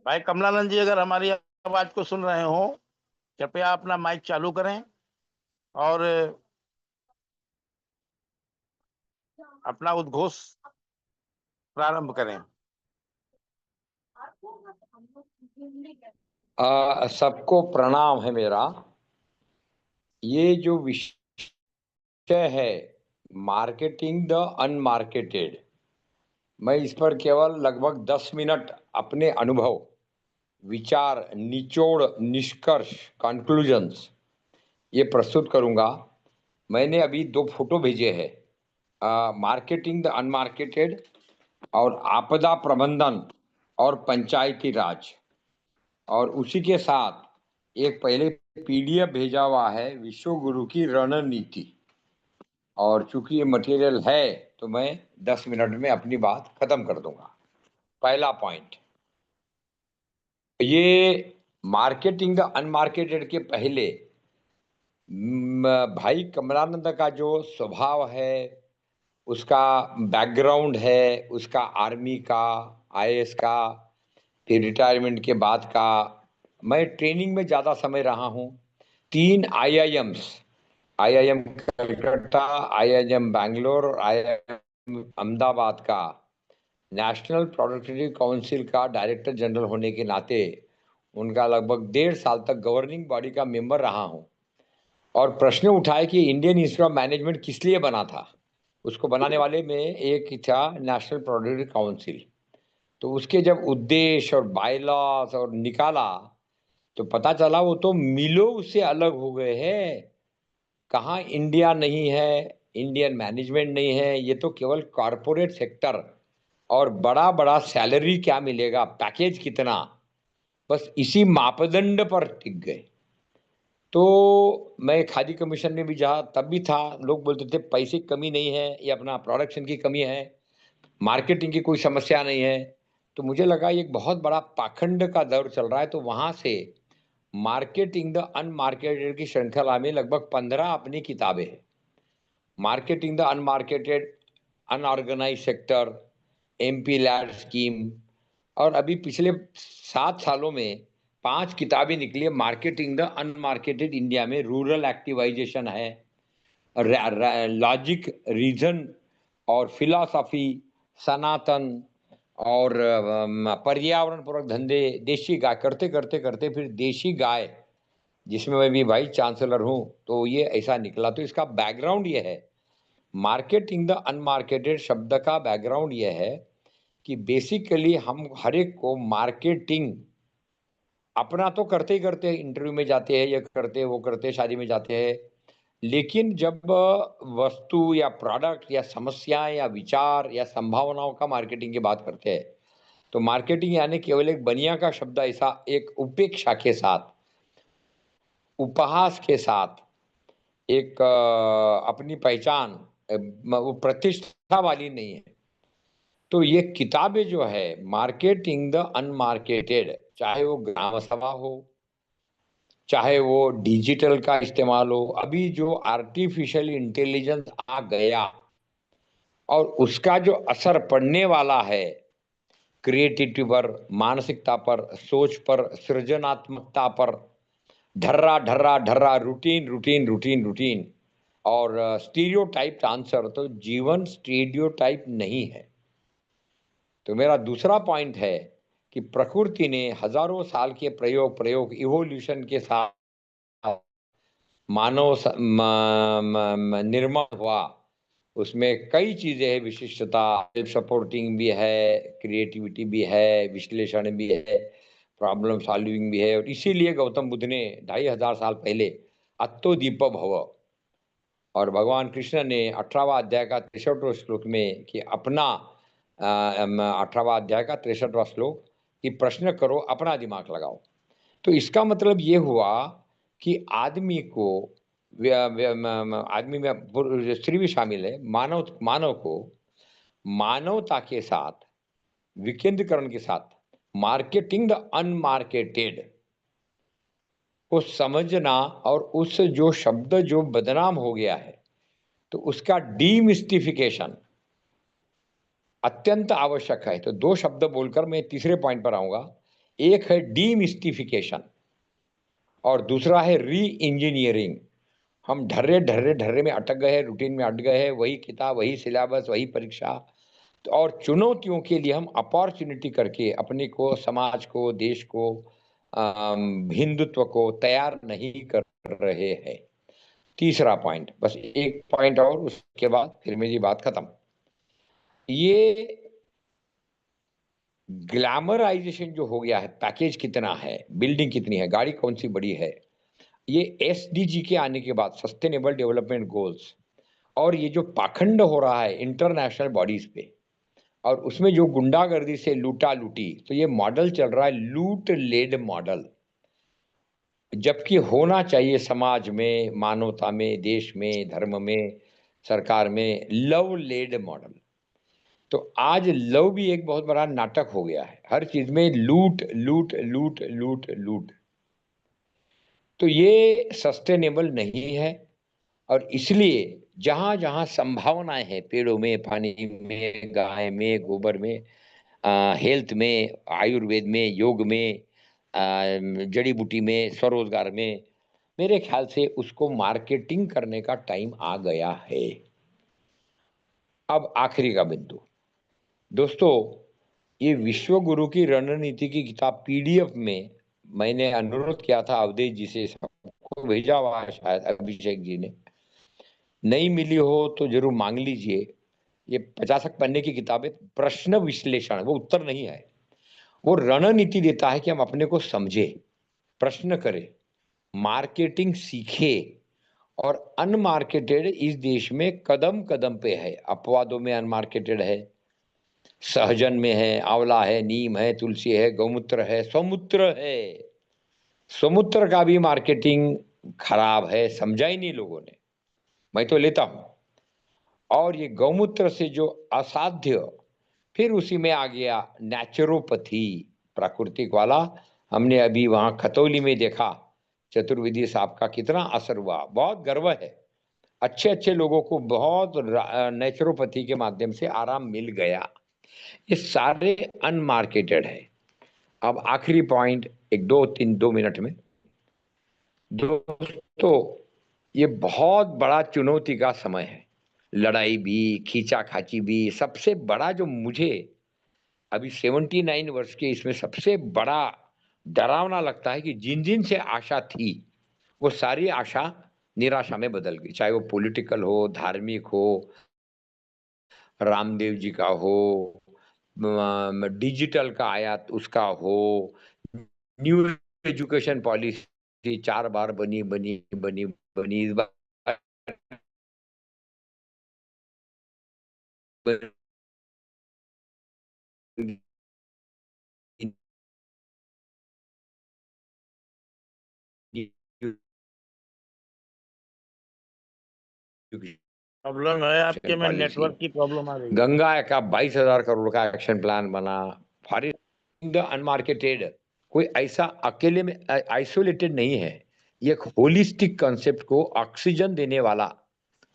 भाई कमलानंद जी, अगर हमारी आवाज को सुन रहे हो, कृपया अपना माइक चालू करें और अपना उद्घोष प्रारंभ करें। सबको प्रणाम है मेरा। ये जो विषय है, मार्केटिंग द अनमार्केटेड, मैं इस पर केवल लगभग 10 मिनट अपने अनुभव, विचार, निचोड़, निष्कर्ष, कंक्लूजन्स ये प्रस्तुत करूंगा। मैंने अभी 2 फोटो भेजे हैं, मार्केटिंग द अनमार्केटेड और आपदा प्रबंधन और पंचायती राज, और उसी के साथ एक पहले पीडीएफ भेजा हुआ है, विश्व गुरु की रणनीति। और चूंकि ये मटेरियल है तो मैं 10 मिनट में अपनी बात खत्म कर दूंगा। पहला पॉइंट, ये मार्केटिंग द अनमार्केटेड के पहले भाई कमलानंद का जो स्वभाव है, उसका बैकग्राउंड है, उसका आर्मी का, आईएएस का, फिर रिटायरमेंट के बाद का, मैं ट्रेनिंग में ज़्यादा समय रहा हूँ। 3 IIMs, IIM Calcutta, IIM Bangalore और आईआईएम अहमदाबाद का नेशनल प्रोडक्टिविटी काउंसिल का डायरेक्टर जनरल होने के नाते उनका लगभग 1.5 साल तक गवर्निंग बॉडी का मेंबर रहा हूँ। और प्रश्न उठाए कि इंडियन इंस्टीट्यूट ऑफ मैनेजमेंट किस लिए बना था। उसको बनाने वाले में एक ही था, नेशनल प्रोडक्टिविटी काउंसिल। तो उसके जब उद्देश्य और बायलॉस और निकाला तो पता चला वो तो मिलो उससे अलग हो गए हैं। कहाँ इंडिया नहीं है, इंडियन मैनेजमेंट नहीं है, ये तो केवल कॉरपोरेट सेक्टर और बड़ा बड़ा सैलरी क्या मिलेगा, पैकेज कितना, बस इसी मापदंड पर टिक गए। तो मैं खादी कमीशन में भी जहाँ तब भी था, लोग बोलते थे पैसे की कमी नहीं है, ये अपना प्रोडक्शन की कमी है, मार्केटिंग की कोई समस्या नहीं है। तो मुझे लगा ये एक बहुत बड़ा पाखंड का दौर चल रहा है। तो वहाँ से मार्केटिंग द अनमार्केटेड की श्रृंखला में लगभग 15 अपनी किताबें हैं। Marketing the unmarketed, unorganized sector, MP LAD scheme, और अभी पिछले 7 सालों में 5 किताबें निकली है। मार्केटिंग द अनमार्केटेड इंडिया में रूरल एक्टिवाइजेशन है, लॉजिक, रीजन और फिलॉसफी, सनातन और पर्यावरण पूरक धंधे, देशी गाय, करते करते करते फिर देशी गाय, जिसमें मैं भी भाई चांसलर हूँ। तो ये ऐसा निकला। तो इसका बैकग्राउंड ये है, मार्केटिंग द अनमार्केटेड शब्द का बैकग्राउंड ये है कि बेसिकली हम हर एक को मार्केटिंग अपना तो करते ही करते हैं, इंटरव्यू में जाते हैं, ये करते हैं, वो करते हैं, शादी में जाते हैं, लेकिन जब वस्तु या प्रोडक्ट या समस्या या विचार या संभावनाओं का मार्केटिंग की बात करते हैं, तो मार्केटिंग यानी केवल एक बनिया का शब्द ऐसा एक उपेक्षा के साथ, उपहास के साथ, एक अपनी पहचान, वो प्रतिष्ठा वाली नहीं है। तो ये किताबें जो है मार्केटिंग द अनमार्केटेड, चाहे वो ग्राम सभा हो, चाहे वो डिजिटल का इस्तेमाल हो, अभी जो आर्टिफिशियल इंटेलिजेंस आ गया और उसका जो असर पड़ने वाला है क्रिएटिविटी पर, मानसिकता पर, सोच पर, सृजनात्मकता पर, ढर्रा ढर्रा ढर्रा, रूटीन रूटीन रूटीन रूटीन और स्टीरियोटाइप आंसर, तो जीवन स्टीरियोटाइप नहीं है। तो मेरा दूसरा पॉइंट है कि प्रकृति ने हजारों साल के प्रयोग इवोल्यूशन के साथ मानव निर्माण हुआ। उसमें कई चीजें हैं, विशिष्टता, सेल्फ सपोर्टिंग भी है, क्रिएटिविटी भी है, विश्लेषण भी है, प्रॉब्लम सॉल्विंग भी है। और इसीलिए गौतम बुद्ध ने 2500 साल पहले अत्तो दीप भव, और भगवान कृष्ण ने 18वां अध्याय का 63वां श्लोक में कि अपना 18वां अध्याय का 63वां श्लोक कि प्रश्न करो, अपना दिमाग लगाओ। तो इसका मतलब ये हुआ कि आदमी को, आदमी में स्त्री भी शामिल है, मानव को मानवता के साथ, विकेंद्रीकरण के साथ, मार्केटिंग द अनमार्केटेड को समझना, और उस जो शब्द जो बदनाम हो गया है तो उसका डीमिस्टिफिकेशन, अत्यंत आवश्यक है। तो 2 शब्द बोलकर मैं तीसरे पॉइंट पर आऊंगा। एक है डीमिस्टिफिकेशन और दूसरा है री इंजीनियरिंग। हम ढर्रे में अटक गए हैं, रूटीन में अटक गए हैं, वही किताब, वही सिलेबस, वही परीक्षा। तो और चुनौतियों के लिए हम अपॉर्चुनिटी करके अपने को, समाज को, देश को, हिंदुत्व को तैयार नहीं कर रहे हैं। तीसरा पॉइंट, बस एक पॉइंट और, उसके बाद फिर मेरी बात खत्म। ये ग्लैमराइजेशन जो हो गया है, पैकेज कितना है, बिल्डिंग कितनी है, गाड़ी कौन सी बड़ी है, ये एसडीजी के आने के बाद, सस्टेनेबल डेवलपमेंट गोल्स, और ये जो पाखंड हो रहा है इंटरनेशनल बॉडीज पे, और उसमें जो गुंडागर्दी से लूटा लूटी, तो ये मॉडल चल रहा है लूट लेड मॉडल। जबकि होना चाहिए समाज में, मानवता में, देश में, धर्म में, सरकार में लव लेड मॉडल। तो आज लव भी एक बहुत बड़ा नाटक हो गया है, हर चीज में लूट लूट लूट लूट लूट। तो ये सस्टेनेबल नहीं है। और इसलिए जहां जहां संभावनाएं हैं, पेड़ों में, पानी में, गाय में, गोबर में, हेल्थ में, आयुर्वेद में, योग में, जड़ी बूटी में, स्वरोजगार में, मेरे ख्याल से उसको मार्केटिंग करने का टाइम आ गया है। अब आखिरी का बिंदु, दोस्तों, ये विश्व गुरु की रणनीति की किताब पीडीएफ में मैंने अनुरोध किया था अवधेश जी से, सबको भेजा हुआ है शायद अभिषेक जी ने, नहीं मिली हो तो जरूर मांग लीजिए। ये 50 पन्ने की किताब है, प्रश्न विश्लेषण, वो उत्तर नहीं है, वो रणनीति देता है कि हम अपने को समझे, प्रश्न करें, मार्केटिंग सीखे। और अनमार्केटेड इस देश में कदम कदम पे है, अपवादों में अनमार्केटेड है, सहजन में है, आंवला है, नीम है, तुलसी है, गौमूत्र है, स्वमूत्र है। स्वमूत्र का भी मार्केटिंग खराब है, समझा ही नहीं लोगों ने, मैं तो लेता हूं। और ये गौमूत्र से जो असाध्य, फिर उसी में आ गया नेचुरोपैथी, प्राकृतिक वाला। हमने अभी वहां खतौली में देखा चतुर्वेदी साहब का कितना असर हुआ, बहुत गर्व है। अच्छे अच्छे लोगों को बहुत नेचुरोपैथी के माध्यम से आराम मिल गया। ये सारे अनमार्केटेड है। अब आखिरी पॉइंट, एक दो तीन 2 मिनट में, दोस्तों, ये बहुत बड़ा चुनौती का समय है, लड़ाई भी, खींचा खाची भी। सबसे बड़ा जो मुझे अभी 79 वर्ष के इसमें सबसे बड़ा डरावना लगता है कि जिन जिन से आशा थी, वो सारी आशा निराशा में बदल गई, चाहे वो पॉलिटिकल हो, धार्मिक हो, रामदेव जी का हो, डिजिटल का आयात उसका हो, न्यू एजुकेशन पॉलिसी 4 बार बनी बनी बनी बनी, इस बार प्रॉब्लम है आपके में, पॉलिसी, नेटवर्क की प्रॉब्लम आ रही है। गंगा का 22,000 करोड़ का एक्शन प्लान बना, फॉरेस्ट इन द अनमार्केटेड, कोई ऐसा अकेले में आइसोलेटेड नहीं है, ये एक होलिस्टिक कॉन्सेप्ट को ऑक्सीजन देने वाला।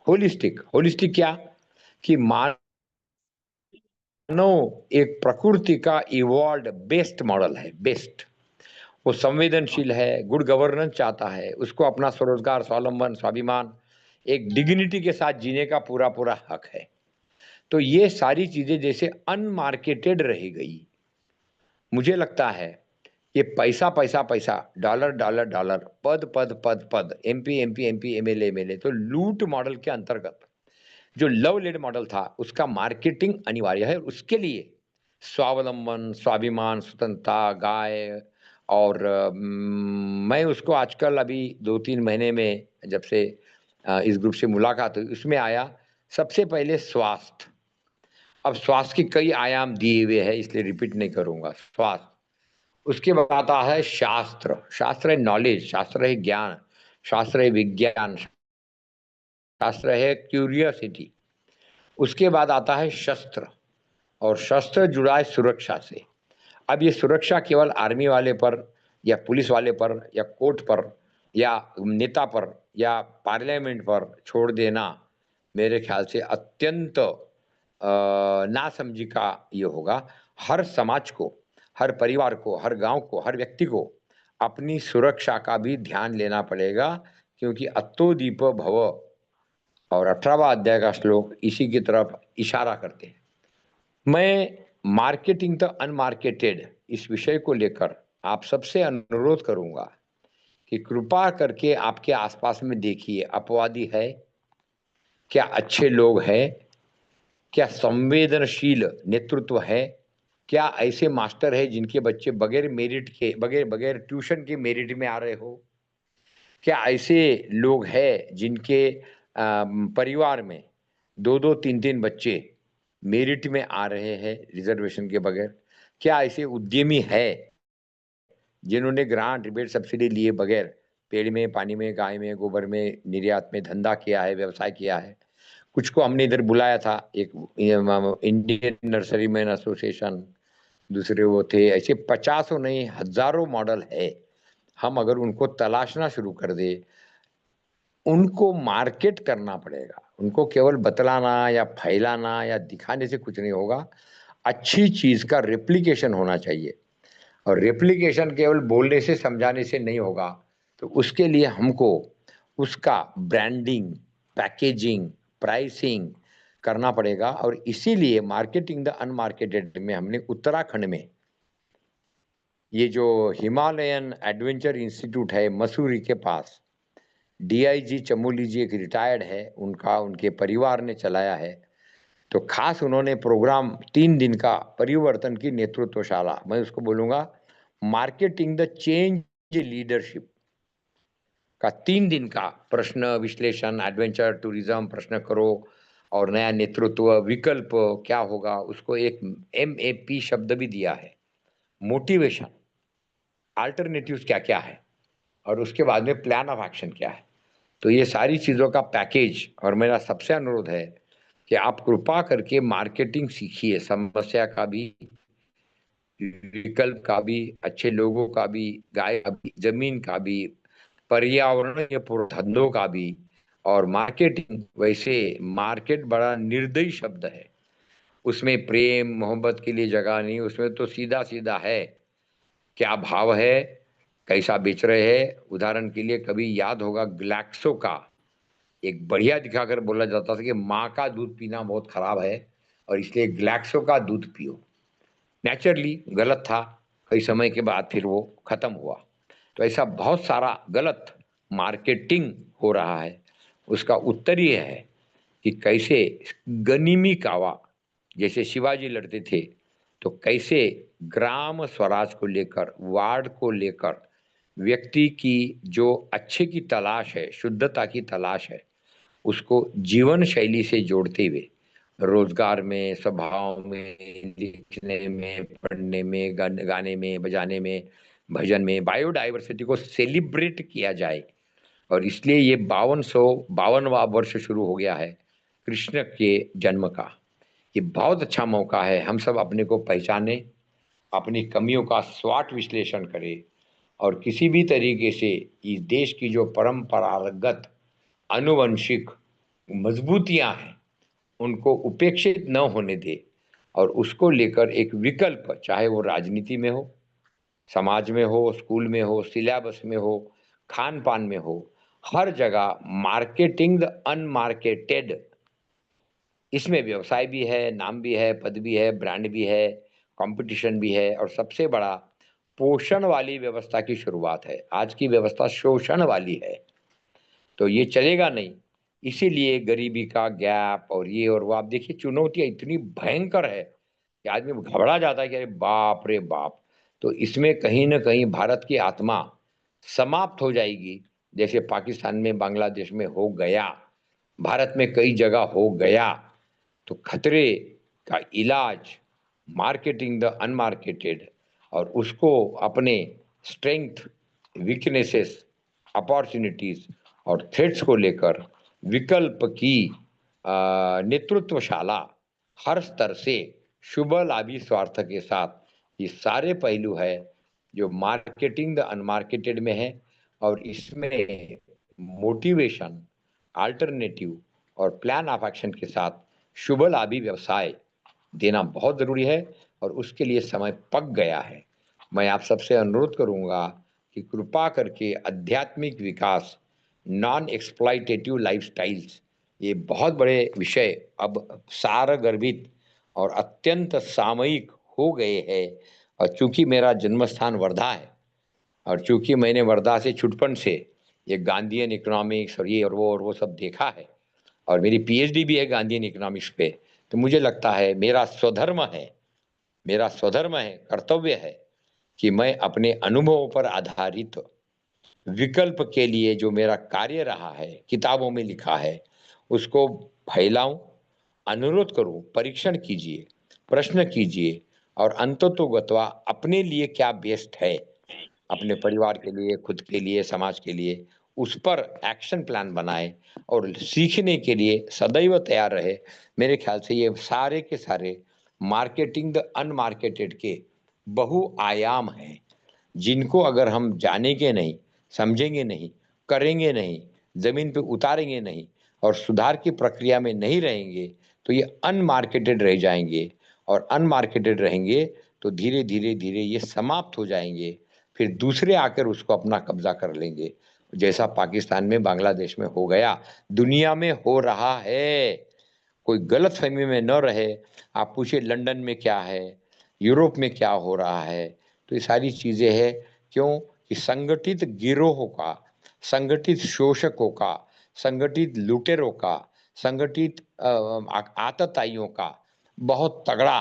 होलिस्टिक, होलिस्टिक क्या, कि मानव एक प्रकृति का इवॉल्व बेस्ट मॉडल है, बेस्ट। वो संवेदनशील है, गुड गवर्नेंस चाहता है, उसको अपना स्वरोजगार, स्वावलंबन, स्वाभिमान, एक डिग्निटी के साथ जीने का पूरा पूरा हक है। तो ये सारी चीजें जैसे अनमार्केटेड रह गई, मुझे लगता है ये पैसा पैसा पैसा, डॉलर डॉलर डॉलर, पद पद पद पद, MP MP MP, MLA MLA, तो लूट मॉडल के अंतर्गत जो लव लेड मॉडल था उसका मार्केटिंग अनिवार्य है। उसके लिए स्वावलंबन, स्वाभिमान, स्वतंत्रता, गाय, और मैं उसको आजकल अभी 2-3 महीने में जब से इस ग्रुप से मुलाकात हुई, उसमें आया सबसे पहले स्वास्थ्य। अब स्वास्थ्य के कई आयाम दिए हुए हैं, इसलिए रिपीट नहीं करूंगा। स्वास्थ्य, उसके बाद आता है शास्त्र, शास्त्र है नॉलेज, शास्त्र है ज्ञान, शास्त्र है विज्ञान, शास्त्र है क्यूरियोसिटी। उसके बाद आता है शस्त्र, और शस्त्र जुड़ा है सुरक्षा से। अब ये सुरक्षा केवल आर्मी वाले पर या पुलिस वाले पर या कोर्ट पर या नेता पर या पार्लियामेंट पर छोड़ देना मेरे ख्याल से अत्यंत नासमझी का ये होगा। हर समाज को, हर परिवार को, हर गांव को, हर व्यक्ति को अपनी सुरक्षा का भी ध्यान लेना पड़ेगा, क्योंकि अत्तो दीपो भव और 18वां अध्याय का श्लोक इसी की तरफ इशारा करते हैं। मैं मार्केटिंग द अनमार्केटेड इस विषय को लेकर आप सबसे अनुरोध करूंगा कि कृपा करके आपके आसपास में देखिए, अपवादी है क्या, अच्छे लोग हैं क्या, संवेदनशील नेतृत्व है क्या, ऐसे मास्टर है जिनके बच्चे बगैर मेरिट के, बगैर बगैर ट्यूशन के मेरिट में आ रहे हो, क्या ऐसे लोग हैं जिनके परिवार में 2-2 3-3 बच्चे मेरिट में आ रहे हैं रिजर्वेशन के बगैर, क्या ऐसे उद्यमी है जिन्होंने ग्रांट रिबेट सब्सिडी लिए बगैर पेड़ में, पानी में, गाय में, गोबर में, निर्यात में धंधा किया है, व्यवसाय किया है। कुछ को हमने इधर बुलाया था, एक इंडियन नर्सरी मैन एसोसिएशन, दूसरे वो थे, ऐसे 50 नहीं हजारों मॉडल है। हम अगर उनको तलाशना शुरू कर दे, उनको मार्केट करना पड़ेगा। उनको केवल बतलाना या फैलाना या दिखाने से कुछ नहीं होगा। अच्छी चीज का रेप्लिकेशन होना चाहिए, और रेप्लिकेशन केवल बोलने से, समझाने से नहीं होगा। तो उसके लिए हमको उसका ब्रांडिंग, पैकेजिंग, प्राइसिंग करना पड़ेगा। और इसीलिए मार्केटिंग द अनमार्केटेड में हमने उत्तराखंड में ये जो हिमालयन एडवेंचर इंस्टीट्यूट है मसूरी के पास, डीआईजी चमोली जी एक रिटायर्ड है, उनका उनके परिवार ने चलाया है। तो खास उन्होंने प्रोग्राम 3 दिन का परिवर्तन की नेतृत्वशाला, मैं उसको बोलूंगा मार्केटिंग द चेंज लीडरशिप का 3 दिन का प्रश्न विश्लेषण, एडवेंचर टूरिज्म प्रश्न करो और नया नेतृत्व विकल्प क्या होगा, उसको एक MAP शब्द भी दिया है, मोटिवेशन, अल्टरनेटिव्स क्या क्या है, और उसके बाद में प्लान ऑफ एक्शन क्या है। तो ये सारी चीज़ों का पैकेज, और मेरा सबसे अनुरोध है कि आप कृपा करके मार्केटिंग सीखिए, समस्या का भी, विकल्प का भी, अच्छे लोगों का भी, गाय का भी, जमीन का भी, पर्यावरणीय धंधों का भी। और मार्केटिंग, वैसे मार्केट बड़ा निर्दयी शब्द है, उसमें प्रेम मोहब्बत के लिए जगह नहीं, उसमें तो सीधा सीधा है, क्या भाव है, कैसा बेच रहे हैं। उदाहरण के लिए कभी याद होगा ग्लैक्सो का एक बढ़िया दिखाकर बोला जाता था कि माँ का दूध पीना बहुत खराब है और इसलिए ग्लैक्सो का दूध पियो। नेचुरली गलत था, कई समय के बाद फिर वो खत्म हुआ। तो ऐसा बहुत सारा गलत मार्केटिंग हो रहा है। उसका उत्तर ये है कि कैसे गनिमी कावा जैसे शिवाजी लड़ते थे, तो कैसे ग्राम स्वराज को लेकर, वार्ड को लेकर, व्यक्ति की जो अच्छे की तलाश है, शुद्धता की तलाश है, उसको जीवन शैली से जोड़ते हुए रोजगार में, स्वभाव में, लिखने में, पढ़ने में, गाने में, बजाने में, भजन में बायोडाइवर्सिटी को सेलिब्रेट किया जाए। और इसलिए ये 52वां वर्ष शुरू हो गया है कृष्ण के जन्म का। ये बहुत अच्छा मौका है, हम सब अपने को पहचाने, अपनी कमियों का स्वाट विश्लेषण करें, और किसी भी तरीके से इस देश की जो परंपरागत आनुवंशिक मजबूतियां हैं उनको उपेक्षित न होने दे, और उसको लेकर एक विकल्प, चाहे वो राजनीति में हो, समाज में हो, स्कूल में हो, सिलेबस में हो, खान पान में हो, हर जगह मार्केटिंग द अनमार्केटेड। इसमें व्यवसाय भी है, नाम भी है, पद भी है, ब्रांड भी है, कंपटीशन भी है, और सबसे बड़ा पोषण वाली व्यवस्था की शुरुआत है। आज की व्यवस्था शोषण वाली है, तो ये चलेगा नहीं। इसीलिए गरीबी का गैप और ये और वो, आप देखिए चुनौतियां इतनी भयंकर है कि आदमी घबरा जाता है कि अरे बाप रे बाप। तो इसमें कहीं ना कहीं भारत की आत्मा समाप्त हो जाएगी, जैसे पाकिस्तान में, बांग्लादेश में हो गया, भारत में कई जगह हो गया। तो खतरे का इलाज मार्केटिंग द अनमार्केटेड, और उसको अपने स्ट्रेंथ, वीकनेसेस, अपॉर्चुनिटीज और थ्रेट्स को लेकर विकल्प की नेतृत्वशाला, हर स्तर से शुभ लाभी स्वार्थ के साथ, ये सारे पहलू है जो मार्केटिंग द अनमार्केटेड में है। और इसमें मोटिवेशन, अल्टरनेटिव और प्लान ऑफ एक्शन के साथ शुभ लाभी व्यवसाय देना बहुत जरूरी है और उसके लिए समय पक गया है। मैं आप सबसे अनुरोध करूंगा कि कृपा करके आध्यात्मिक विकास, नॉन एक्सप्लॉइटेटिव लाइफस्टाइल्स, ये बहुत बड़े विषय अब सारगर्भित और अत्यंत सामयिक हो गए हैं। और चूंकि मेरा जन्म स्थान वर्धा है और चूंकि मैंने वर्धा से छुटपन से ये गांधीयन इकोनॉमिक्स और ये और वो सब देखा है और मेरी पीएचडी भी है गांधीयन इकोनॉमिक्स पे, तो मुझे लगता है मेरा स्वधर्म है, कर्तव्य है कि मैं अपने अनुभवों पर आधारित विकल्प के लिए जो मेरा कार्य रहा है, किताबों में लिखा है, उसको फैलाऊं, अनुरोध करूं, परीक्षण कीजिए, प्रश्न कीजिए और अंततोगत्वा अपने लिए क्या बेस्ट है, अपने परिवार के लिए, खुद के लिए, समाज के लिए, उस पर एक्शन प्लान बनाए और सीखने के लिए सदैव तैयार रहे। मेरे ख्याल से ये सारे के सारे मार्केटिंग द अनमार्केटेड के बहुआयाम हैं, जिनको अगर हम जानेंगे नहीं, समझेंगे नहीं, करेंगे नहीं, जमीन पे उतारेंगे नहीं और सुधार की प्रक्रिया में नहीं रहेंगे तो ये अनमार्केटेड रह जाएंगे और अनमार्केटेड रहेंगे तो धीरे धीरे धीरे ये समाप्त हो जाएंगे, फिर दूसरे आकर उसको अपना कब्जा कर लेंगे, जैसा पाकिस्तान में, बांग्लादेश में हो गया, दुनिया में हो रहा है। कोई गलत फहमी में न रहे। आप पूछिए लंदन में क्या है, यूरोप में क्या हो रहा है, तो ये सारी चीजें हैं। क्यों कि संगठित गिरोहों का, संगठित शोषकों का, संगठित लुटेरों का, संगठित आतताइयों का बहुत तगड़ा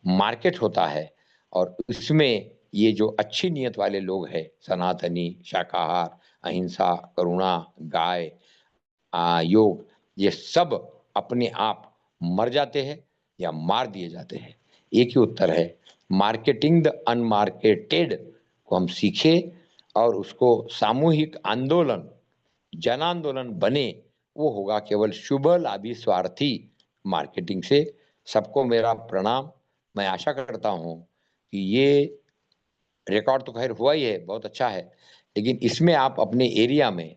मार्केट होता है और इसमें ये जो अच्छी नीयत वाले लोग हैं, सनातनी, शाकाहार, अहिंसा, करुणा, गाय, योग, ये सब अपने आप मर जाते हैं या मार दिए जाते हैं। एक ही उत्तर है, मार्केटिंग द अनमार्केटेड को हम सीखें और उसको सामूहिक आंदोलन, जन आंदोलन बने, वो होगा केवल शुभ लाभी स्वार्थी मार्केटिंग से। सबको मेरा प्रणाम। मैं आशा करता हूँ कि ये रिकॉर्ड तो खैर हुआ ही है, बहुत अच्छा है, लेकिन इसमें आप अपने एरिया में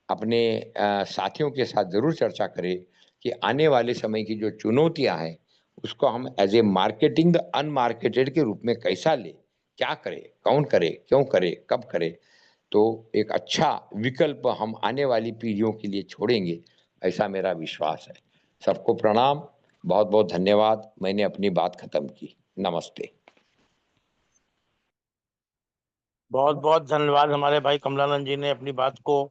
अपने साथियों के साथ जरूर चर्चा करें कि आने वाले समय की जो चुनौतियां हैं उसको हम एज ए मार्केटिंग अनमार्केटेड के रूप में कैसा ले, क्या करे, कौन करे, क्यों करे, कब करे, तो एक अच्छा विकल्प हम आने वाली पीढ़ियों के लिए छोड़ेंगे, ऐसा मेरा विश्वास है। सबको प्रणाम, बहुत बहुत धन्यवाद। मैंने अपनी बात खत्म की। नमस्ते। बहुत बहुत धन्यवाद। हमारे भाई कमलानंद जी ने अपनी बात को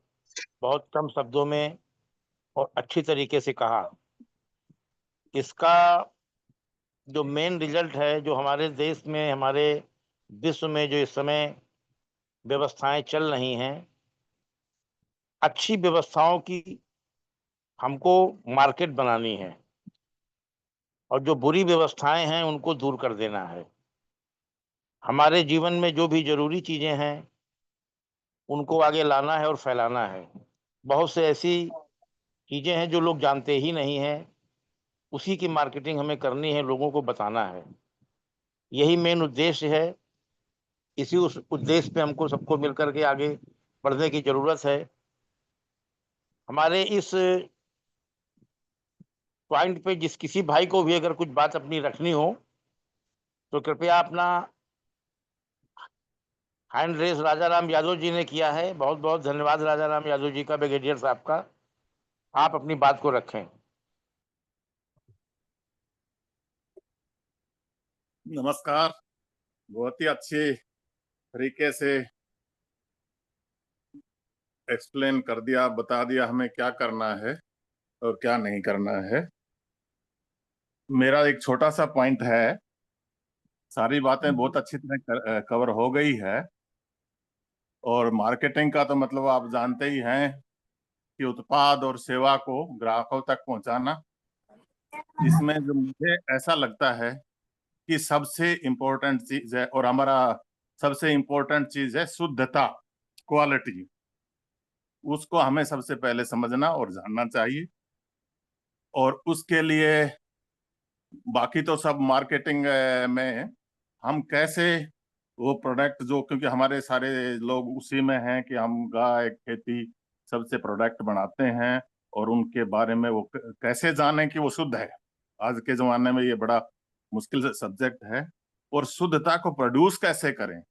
बहुत कम शब्दों में और अच्छी तरीके से कहा। इसका जो मेन रिजल्ट है, जो हमारे देश में, हमारे विश्व में जो इस समय व्यवस्थाएं चल रही हैं, अच्छी व्यवस्थाओं की हमको मार्केट बनानी है और जो बुरी व्यवस्थाएं हैं उनको दूर कर देना है। हमारे जीवन में जो भी जरूरी चीजें हैं उनको आगे लाना है और फैलाना है। बहुत से ऐसी चीजें हैं जो लोग जानते ही नहीं हैं, उसी की मार्केटिंग हमें करनी है, लोगों को बताना है। यही मेन उद्देश्य है। इसी उस उद्देश्य पे हमको सबको मिलकर के आगे बढ़ने की जरूरत है। हमारे इस पॉइंट पे जिस किसी भाई को भी अगर कुछ बात अपनी रखनी हो तो कृपया अपना हैंड रेस राजा राम यादव जी ने किया है। बहुत बहुत धन्यवाद राजा राम यादव जी का, ब्रिगेडियर साहब का। आप अपनी बात को रखें। नमस्कार। बहुत ही अच्छे तरीके से एक्सप्लेन कर दिया, बता दिया हमें क्या करना है और क्या नहीं करना है। मेरा एक छोटा सा पॉइंट है, सारी बातें बहुत अच्छी तरह कवर हो गई है। और मार्केटिंग का तो मतलब आप जानते ही हैं कि उत्पाद और सेवा को ग्राहकों तक पहुंचाना। इसमें जो मुझे ऐसा लगता है कि सबसे इम्पोर्टेंट चीज है, और हमारा सबसे इम्पोर्टेंट चीज है शुद्धता, क्वालिटी। उसको हमें सबसे पहले समझना और जानना चाहिए। और उसके लिए बाकी तो सब मार्केटिंग में हम कैसे वो प्रोडक्ट जो, क्योंकि हमारे सारे लोग उसी में हैं कि हम गाय, खेती, सबसे प्रोडक्ट बनाते हैं और उनके बारे में वो कैसे जाने कि वो शुद्ध है। आज के जमाने में ये बड़ा मुश्किल सब्जेक्ट है। और शुद्धता को प्रोड्यूस कैसे करें,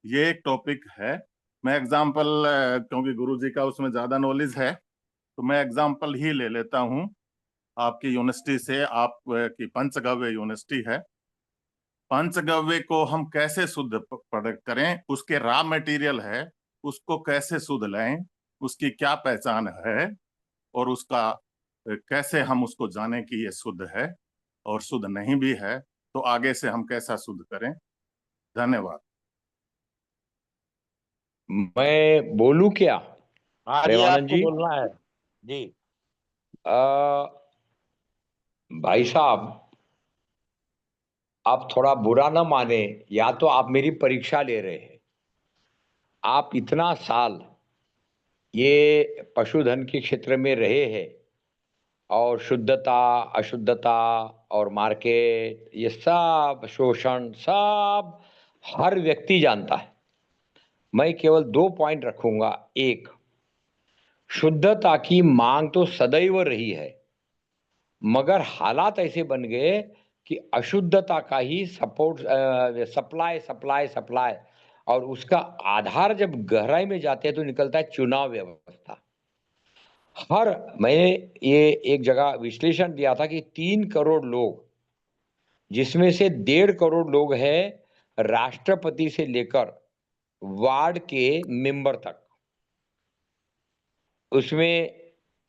ये एक टॉपिक है। मैं एग्जाम्पल, क्योंकि गुरुजी का उसमें ज्यादा नॉलेज है, तो मैं एग्जाम्पल ही ले लेता हूँ आपकी यूनिवर्सिटी से। आप की पंचगव्य यूनिवर्सिटी है। पंचगव्य को हम कैसे शुद्ध प्रोडक्ट करें, उसके रॉ मटेरियल है, उसको कैसे शुद्ध लें, उसकी क्या पहचान है, और उसका कैसे हम उसको जाने कि ये शुद्ध है और शुद्ध नहीं भी है, तो आगे से हम कैसा शुद्ध करें। धन्यवाद। मैं बोलूं क्या? हाँ जी, प्रेमानंद आपको जी, बोलना है जी। भाई साहब, आप थोड़ा बुरा ना माने, या तो आप मेरी परीक्षा ले रहे हैं। आप इतना साल ये पशुधन के क्षेत्र में रहे हैं, और शुद्धता, अशुद्धता और मार्केट, ये सब शोषण सब हर व्यक्ति जानता है। मैं केवल 2 पॉइंट रखूंगा। एक, शुद्धता की मांग तो सदैव रही है, मगर हालात ऐसे बन गए कि अशुद्धता का ही सपोर्ट, सप्लाई सप्लाई सप्लाई, और उसका आधार जब गहराई में जाते हैं तो निकलता है चुनाव व्यवस्था। मैंने ये एक जगह विश्लेषण दिया था कि 3 करोड़ लोग, जिसमें से 1.5 करोड़ लोग हैं राष्ट्रपति से लेकर वार्ड के मेंबर तक, उसमें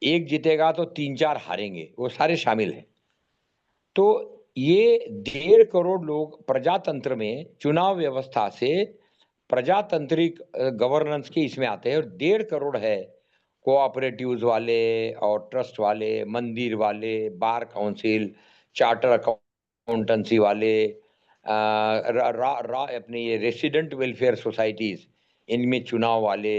एक जीतेगा तो 3-4 हारेंगे, वो सारे शामिल हैं। तो ये 1.5 करोड़ लोग प्रजातंत्र में, चुनाव व्यवस्था से प्रजातांत्रिक गवर्नेंस के इसमें आते हैं, और 1.5 करोड़ है कोऑपरेटिव्स वाले और ट्रस्ट वाले, मंदिर वाले, बार काउंसिल, चार्टर अकाउंटेंसी वाले, अपने ये रेसिडेंट वेलफेयर सोसाइटीज, इनमें चुनाव वाले,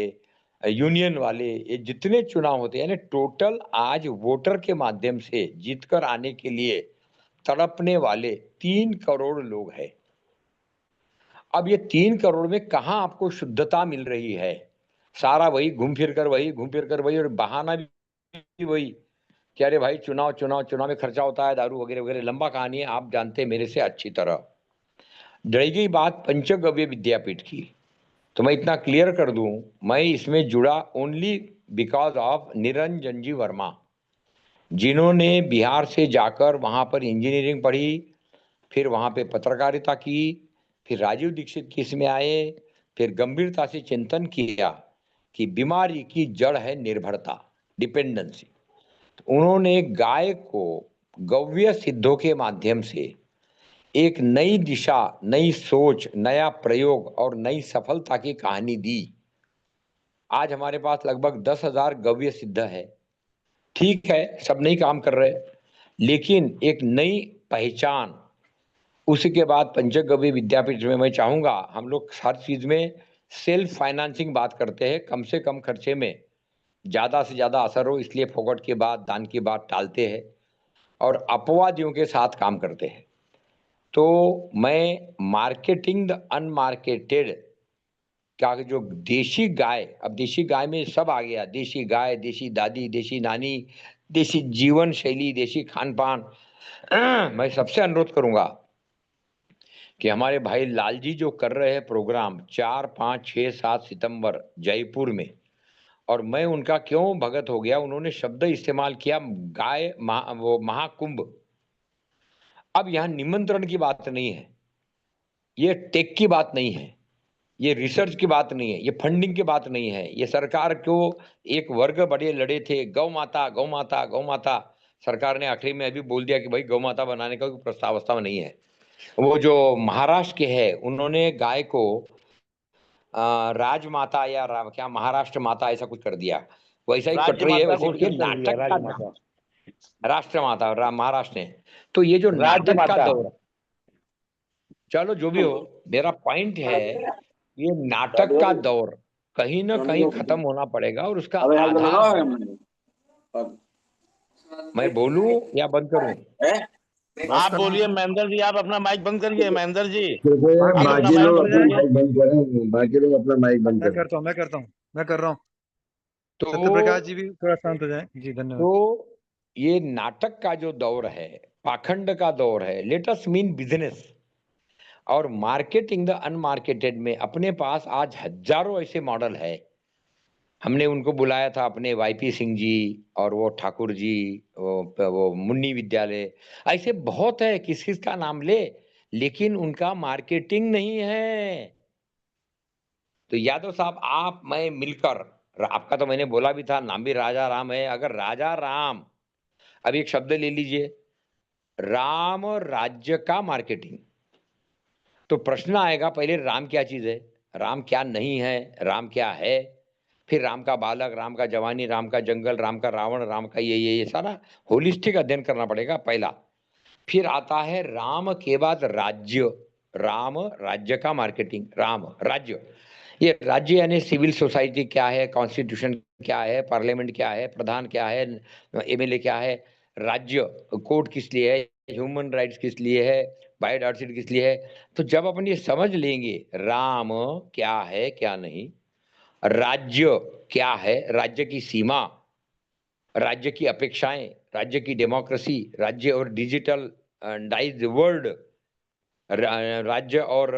यूनियन वाले, ये जितने चुनाव होते हैं ना, टोटल आज वोटर के माध्यम से जीतकर आने के लिए तड़पने वाले 3 करोड़ लोग हैं। अब ये 3 करोड़ में कहाँ आपको शुद्धता मिल रही है? सारा वही घूम फिर कर वही, और बहाना भी वही कि अरे भाई चुनाव में खर्चा होता है, दारू वगैरह वगैरह, लंबा कहानी है, आप जानते हैं मेरे से अच्छी तरह। रह गई बात पंचगव्य विद्यापीठ की, तो मैं इतना क्लियर कर दूं, मैं इसमें जुड़ा ओनली बिकॉज ऑफ निरंजन जी वर्मा, जिन्होंने बिहार से जाकर वहां पर इंजीनियरिंग पढ़ी, फिर वहां पे पत्रकारिता की, फिर राजीव दीक्षित की इसमें आए, फिर गंभीरता से चिंतन किया कि बीमारी की जड़ है निर्भरता, डिपेंडेंसी। तो उन्होंने गाय को गव्य सिद्धों के माध्यम से एक नई दिशा, नई सोच, नया प्रयोग और नई सफलता की कहानी दी। आज हमारे पास लगभग 10,000 गव्य सिद्ध है। ठीक है, सब नई काम कर रहे हैं, लेकिन एक नई पहचान। उसके बाद पंचगव्य विद्यापीठ में मैं चाहूंगा, हम लोग हर चीज में सेल्फ फाइनेंसिंग बात करते हैं, कम से कम खर्चे में ज्यादा से ज्यादा असर हो, इसलिए फोकट के बाद, दान की बात टालते हैं और अपवादियों के साथ काम करते हैं। तो मैं मार्केटिंग द अनमार्केटेड का, जो देशी गाय, अब देशी गाय में सब आ गया, देशी गाय, देशी दादी, देशी नानी, देशी जीवन शैली, देशी खान पान। मैं सबसे अनुरोध करूंगा कि हमारे भाई लालजी जो कर रहे हैं प्रोग्राम 4, 5, 6, 7 सितंबर जयपुर में, और मैं उनका क्यों भगत हो गया, उन्होंने शब्द इस्तेमाल किया गाय वो महाकुंभ। अब यहाँ निमंत्रण की बात नहीं है, ये टेक की बात नहीं है, ये रिसर्च की बात नहीं है, ये फंडिंग की बात नहीं है। ये सरकार को एक वर्ग बड़े लड़े थे, गौ माता गौ माता गौ माता, सरकार ने आखिरी में अभी बोल दिया कि भाई गौ माता बनाने का कोई प्रस्ताव नहीं है। वो जो महाराष्ट्र के है, उन्होंने गाय को राजमाता या क्या महाराष्ट्र माता ऐसा कुछ कर दिया। वैसा ही कटरी है, वैसे ये नाटक का राष्ट्र माता महाराष्ट्र ने। तो ये जो नाटक का दौर, चलो जो भी हो, मेरा पॉइंट है ये नाटक का दौर कहीं ना कहीं खत्म होना पड़ेगा, और उसका आधार, मैं बोलूं या बंद करूं? आप बोलिए महेंद्र जी, आप अपना माइक बंद करिए महेंद्र जी। बाकी लोग अपना माइक बंद करें, बाकी लोग अपना माइक बंद करें। मैं कर रहा हूँ। तो सत्यप्रकाश जी भी थोड़ा शांत हो जाए जी, धन्यवाद। तो ये नाटक का जो दौर है, पाखंड का दौर है। लेट अस मीन बिजनेस और मार्केटिंग द अनमार्केटेड में अपने पास आज हजारों ऐसे मॉडल है। हमने उनको बुलाया था अपने वाईपी सिंह जी और वो ठाकुर जी, वो मुन्नी विद्यालय, ऐसे बहुत है, किस किस का नाम ले, लेकिन उनका मार्केटिंग नहीं है। तो यादव साहब, आप मैं मिलकर, आपका तो मैंने बोला भी था, नाम भी राजा राम है। अगर राजा राम, अब एक शब्द ले लीजिए, राम राज्य का मार्केटिंग, तो प्रश्न आएगा पहले राम क्या चीज है, राम क्या नहीं है, राम क्या है, फिर राम का बालक, राम का जवानी, राम का जंगल, राम का रावण, राम का ये सारा होलिस्टिक अध्ययन करना पड़ेगा पहला। फिर आता है राम के बाद राज्य, राम राज्य का मार्केटिंग, राम राज्य, ये राज्य यानी सिविल सोसाइटी क्या है, कॉन्स्टिट्यूशन क्या है, पार्लियामेंट क्या है, प्रधान क्या है, एमएलए क्या है, राज्य कोर्ट किस लिए है, ह्यूमन राइट्स किस लिए है, बायोडाइवर्सिटी किस लिए है। तो जब अपन ये समझ लेंगे राम क्या है क्या नहीं, राज्य क्या है, राज्य की सीमा, राज्य की अपेक्षाएं, राज्य की डेमोक्रेसी, राज्य और डिजिटल डाइज वर्ल्ड, राज्य और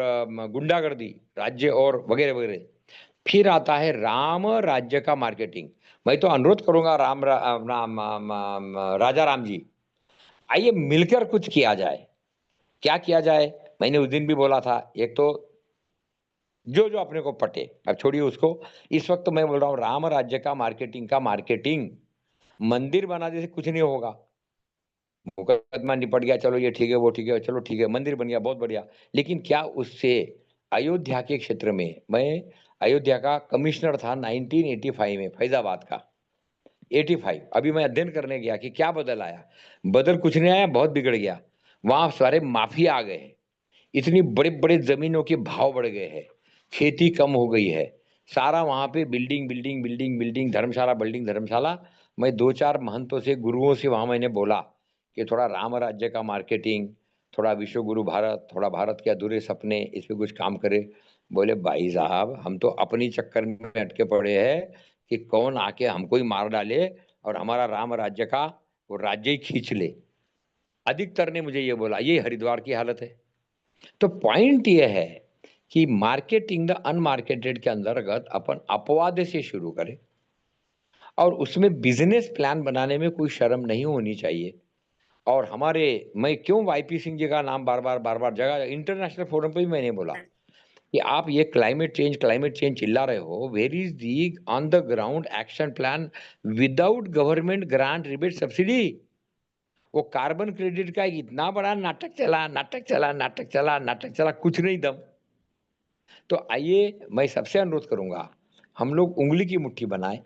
गुंडागर्दी, राज्य और वगैरह वगैरह। फिर आता है राम राज्य का मार्केटिंग। मैं तो अनुरोध करूंगा राजा राम जी, आइए मिलकर कुछ किया जाए। क्या किया जाए, मैंने उस दिन भी बोला था, एक तो जो जो अपने को पटे, अब छोड़िए उसको, इस वक्त तो मैं बोल रहा हूँ राम राज्य का मार्केटिंग। मंदिर बनाने से कुछ नहीं होगा, मुकदमा निपट गया, चलो ये ठीक है वो ठीक है, चलो ठीक है, मंदिर बन गया, बहुत बढ़िया, लेकिन क्या उससे अयोध्या के क्षेत्र में, मैं अयोध्या का कमिश्नर था 1985 में, फैजाबाद का 85, अभी मैं अध्ययन करने गया कि क्या बदल आया, बदल कुछ नहीं आया, बहुत बिगड़ गया। वहां सारे माफिया आ गए हैं, इतनी बड़े बड़े जमीनों के भाव बढ़ गए हैं, खेती कम हो गई है, सारा वहां पे बिल्डिंग बिल्डिंग बिल्डिंग बिल्डिंग, धर्मशाला बिल्डिंग धर्मशाला। मैं 2-4 महंतों से, गुरुओं से वहां मैंने बोला कि थोड़ा राम राज्य का मार्केटिंग, थोड़ा विश्व गुरु भारत, थोड़ा भारत के अधूरे सपने, इस पे कुछ काम करे। बोले भाई साहब हम तो अपनी चक्कर में अटके पड़े हैं कि कौन आके हमको ही मार डाले और हमारा राम राज्य का वो राज्य ही खींच ले। अधिकतर ने मुझे ये बोला, ये हरिद्वार की हालत है। तो पॉइंट ये है कि मार्केटिंग द अनमार्केटेड के अंतर्गत अपन अपवाद से शुरू करें और उसमें बिजनेस प्लान बनाने में कोई शर्म नहीं होनी चाहिए। और हमारे, मैं क्यों वाईपी सिंह जी का नाम बार बार जगह इंटरनेशनल फोरम पे भी मैंने बोला कि आप ये क्लाइमेट चेंज चिल्ला रहे हो, where is the on the ground action plan without government grant rebate subsidy. वो कार्बन क्रेडिट का इतना बड़ा नाटक चला, कुछ नहीं दम। तो आइए मैं सबसे अनुरोध करूंगा, हम लोग उंगली की मुट्ठी बनाएं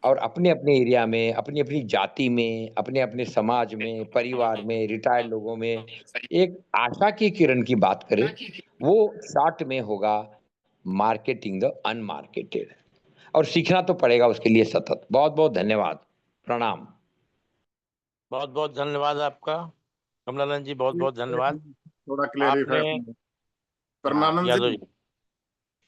और अपने अपने एरिया में, अपनी अपनी जाति में, अपने अपने समाज में, परिवार में, रिटायर्ड लोगों में एक आशा की किरण की बात करें। वो शॉर्ट में होगा मार्केटिंग द अनमार्केटेड, और सीखना तो पड़ेगा उसके लिए सतत। बहुत बहुत धन्यवाद, प्रणाम। बहुत बहुत धन्यवाद आपका कमलानंद जी, बहुत बहुत धन्यवाद। थोड़ा क्लेरिफाई आपने परमानंद यादव जी, जी,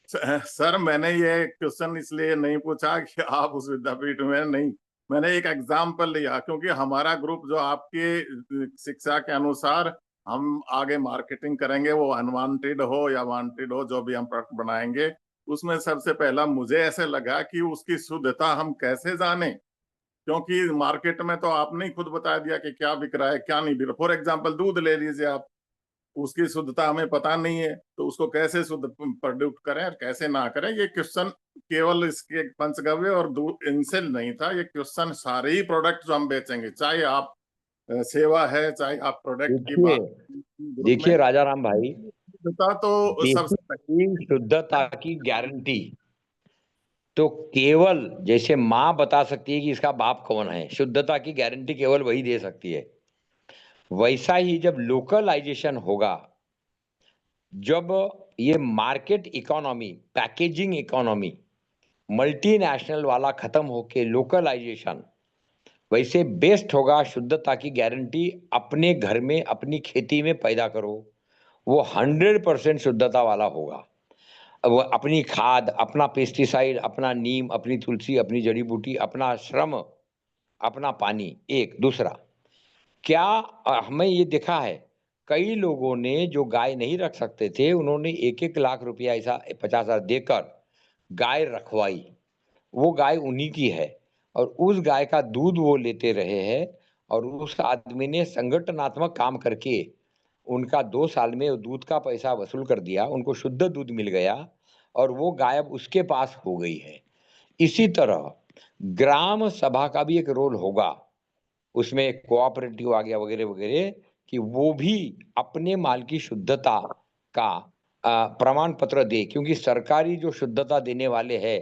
सर मैंने ये क्वेश्चन इसलिए नहीं पूछा कि आप उस विद्यापीठ में नहीं, मैंने एक एग्जाम्पल लिया क्योंकि हमारा ग्रुप जो आपकी शिक्षा के अनुसार हम आगे मार्केटिंग करेंगे, वो अनवांटेड हो या वांटेड हो, जो भी हम प्रोडक्ट बनाएंगे, उसमें सबसे पहला मुझे ऐसे लगा कि उसकी शुद्धता हम कैसे जाने, क्योंकि मार्केट में तो आपने ही खुद बता दिया कि क्या बिक रहा है क्या नहीं बिक रहा। फॉर एग्जाम्पल दूध ले लीजिए आप, उसकी शुद्धता हमें पता नहीं है, तो उसको कैसे शुद्ध प्रोड्यूस करें और कैसे ना करें। ये क्वेश्चन केवल इसके पंचगव्य और दूध इनसे नहीं था, ये क्वेश्चन सारे ही प्रोडक्ट जो हम बेचेंगे, चाहे आप सेवा है चाहे आप प्रोडक्ट की बात देखिए राजा राम भाई, शुद्धता तो सबसे बेसिक शुद्धता की गारंटी तो केवल जैसे माँ बता सकती है कि इसका बाप कौन है, शुद्धता की गारंटी केवल वही दे सकती है। वैसा ही जब लोकलाइजेशन होगा, जब ये market economy, packaging economy, multinational वाला खत्म होके लोकलाइजेशन, वैसे बेस्ट होगा शुद्धता की गारंटी अपने घर में अपनी खेती में पैदा करो, वो 100% शुद्धता वाला होगा। वो अपनी खाद, अपना पेस्टिसाइड, अपना नीम, अपनी तुलसी, अपनी जड़ी बूटी, अपना श्रम, अपना पानी। एक दूसरा, क्या हमें ये देखा है, कई लोगों ने जो गाय नहीं रख सकते थे, उन्होंने 1-1 लाख रुपया ऐसा 50,000 देकर गाय रखवाई। वो गाय उन्हीं की है और उस गाय का दूध वो लेते रहे हैं और उस आदमी ने संगठनात्मक काम करके उनका 2 साल में दूध का पैसा वसूल कर दिया, उनको शुद्ध दूध मिल गया और वो गाय अब उसके पास हो गई है। इसी तरह ग्राम सभा का भी एक रोल होगा, उसमें कोऑपरेटिव आ गया वगैरह वगैरह, कि वो भी अपने माल की शुद्धता का प्रमाण पत्र दे, क्योंकि सरकारी जो शुद्धता देने वाले हैं,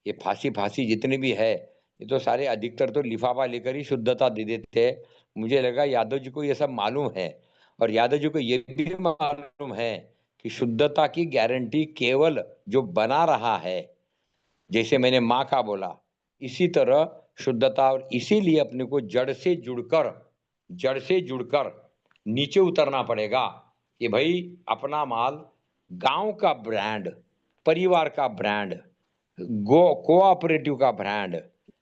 ये फांसी जितने भी है, ये तो सारे अधिकतर तो लिफाफा लेकर ही शुद्धता दे देते हैं। मुझे लगा यादव जी को ये सब मालूम है और यादव जी को ये भी मालूम है कि शुद्धता की गारंटी केवल जो बना रहा है, जैसे मैंने माँ का बोला, इसी तरह शुद्धता, और इसीलिए अपने को जड़ से जुड़कर नीचे उतरना पड़ेगा कि भाई अपना माल, गांव का ब्रांड, परिवार का ब्रांड, कोऑपरेटिव का ब्रांड,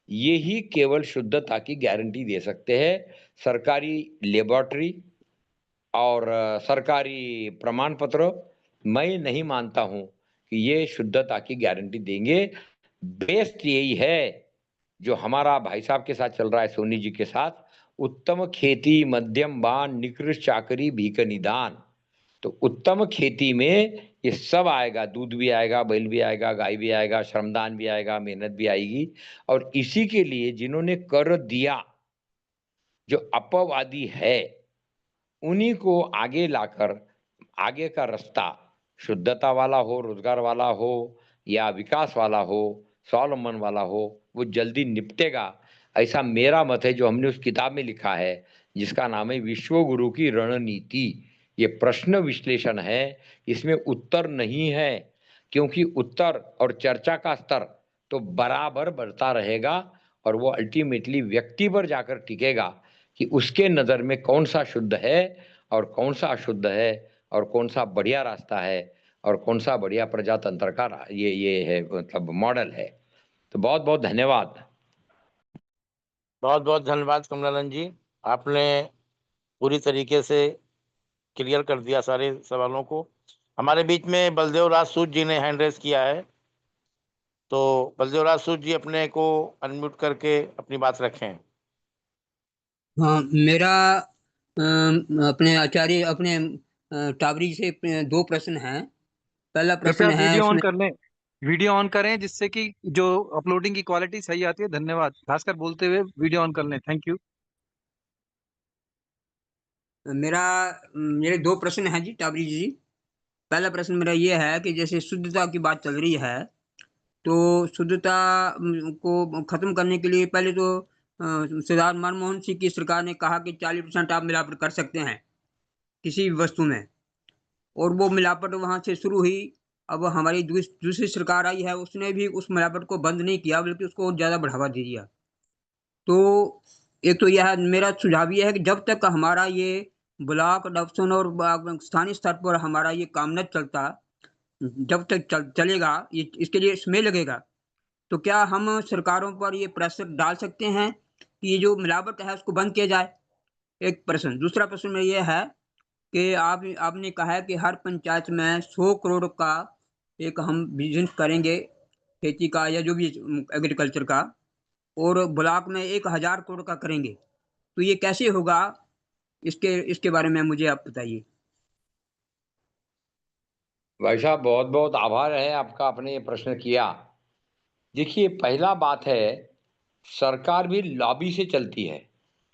ये ही केवल शुद्धता की गारंटी दे सकते हैं। सरकारी लेबोरेटरी और सरकारी प्रमाण पत्र मैं नहीं मानता हूं कि ये शुद्धता की गारंटी देंगे। बेस्ट यही है जो हमारा भाई साहब के साथ चल रहा है, सोनी जी के साथ, उत्तम खेती मध्यम बान निकृष्ट चाकरी भीख निदान। तो उत्तम खेती में ये सब आएगा, दूध भी आएगा, बैल भी आएगा, गाय भी आएगा, श्रमदान भी आएगा, मेहनत भी आएगी। और इसी के लिए जिन्होंने कर दिया, जो अपवादी है, उन्हीं को आगे लाकर आगे का रास्ता शुद्धता वाला हो, रोजगार वाला हो या विकास वाला हो, स्वावलंबन वाला हो, वो जल्दी निपटेगा। ऐसा मेरा मत है, जो हमने उस किताब में लिखा है जिसका नाम है विश्व गुरु की रणनीति। ये प्रश्न विश्लेषण है, इसमें उत्तर नहीं है, क्योंकि उत्तर और चर्चा का स्तर तो बराबर बढ़ता रहेगा और वो अल्टीमेटली व्यक्ति पर जाकर टिकेगा कि उसके नज़र में कौन सा शुद्ध है और कौन सा अशुद्ध है और कौन सा बढ़िया रास्ता है और कौन सा बढ़िया प्रजातंत्र का ये है, मतलब मॉडल है। तो बहुत बहुत धन्यवाद। बहुत बहुत धन्यवाद कमलानंद जी, आपने पूरी तरीके से क्लियर कर दिया सारे सवालों को। हमारे बीच में बलदेव राज सूद जी ने हैंड रेस किया है, तो बलदेव राज सूद जी अपने को अनम्यूट करके अपनी बात रखें। हाँ, मेरा अपने आचार्य अपने टावरी से 2 प्रश्न हैं। पहला प्रश्न है वीडियो ऑन उसमें, कर लें, वीडियो ऑन करें जिससे कि जो अपलोडिंग की क्वालिटी सही आती है। धन्यवाद, खासकर बोलते हुए वीडियो ऑन कर लें। Thank you. मेरे 2 प्रश्न हैं जी टावरी जी। पहला प्रश्न मेरा ये है कि जैसे शुद्धता की बात चल रही है, तो शुद्धता को खत्म करने के लिए पहले तो सरदार मनमोहन सिंह की सरकार ने कहा कि 40% आप मिलावट कर सकते हैं किसी भी वस्तु में, और वो मिलावट वहाँ से शुरू हुई। अब हमारी दूसरी सरकार आई है, उसने भी उस मिलावट को बंद नहीं किया, बल्कि उसको और ज़्यादा बढ़ावा दे दिया। तो एक तो यह मेरा सुझाव ये है कि जब तक हमारा ये ब्लॉक डिवीजन और स्थानीय स्तर पर हमारा ये काम न चलता, जब तक चलेगा, ये इसके लिए समय लगेगा, तो क्या हम सरकारों पर ये प्रेशर डाल सकते हैं कि ये जो मिलावट है उसको बंद किया जाए? एक प्रश्न। दूसरा प्रश्न मेरा ये है कि आपने कहा है कि हर पंचायत में 100 करोड़ का एक हम बिजनेस करेंगे, खेती का या जो भी एग्रीकल्चर का, और ब्लॉक में 1000 करोड़ का करेंगे, तो ये कैसे होगा? इसके बारे में मुझे आप बताइए। भाई साहब बहुत बहुत आभार है आपका, आपने ये प्रश्न किया। देखिए, पहला बात है, सरकार भी लॉबी से चलती है,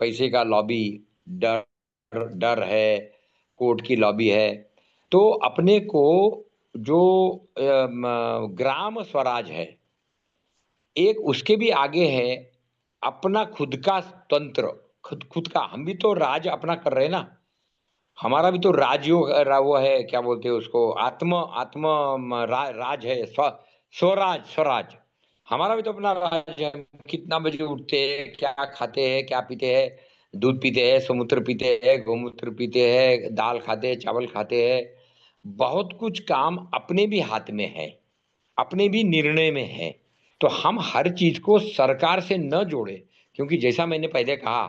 पैसे का लॉबी, डर है, कोर्ट की लॉबी है। तो अपने को जो ग्राम स्वराज है, एक उसके भी आगे है अपना खुद का तंत्र, खुद का। हम भी तो राज अपना कर रहे हैं ना, हमारा भी तो वो है, क्या बोलते हैं उसको, आत्म आत्म राज है, स्वराज। हमारा भी तो अपना राज है। हम कितना बजे उठते हैं, क्या खाते हैं, क्या पीते हैं, दूध पीते हैं, समुद्र पीते हैं, गोमूत्र पीते हैं, दाल खाते हैं, चावल खाते हैं। बहुत कुछ काम अपने भी हाथ में है, अपने भी निर्णय में है। तो हम हर चीज को सरकार से न जोड़े, क्योंकि जैसा मैंने पहले कहा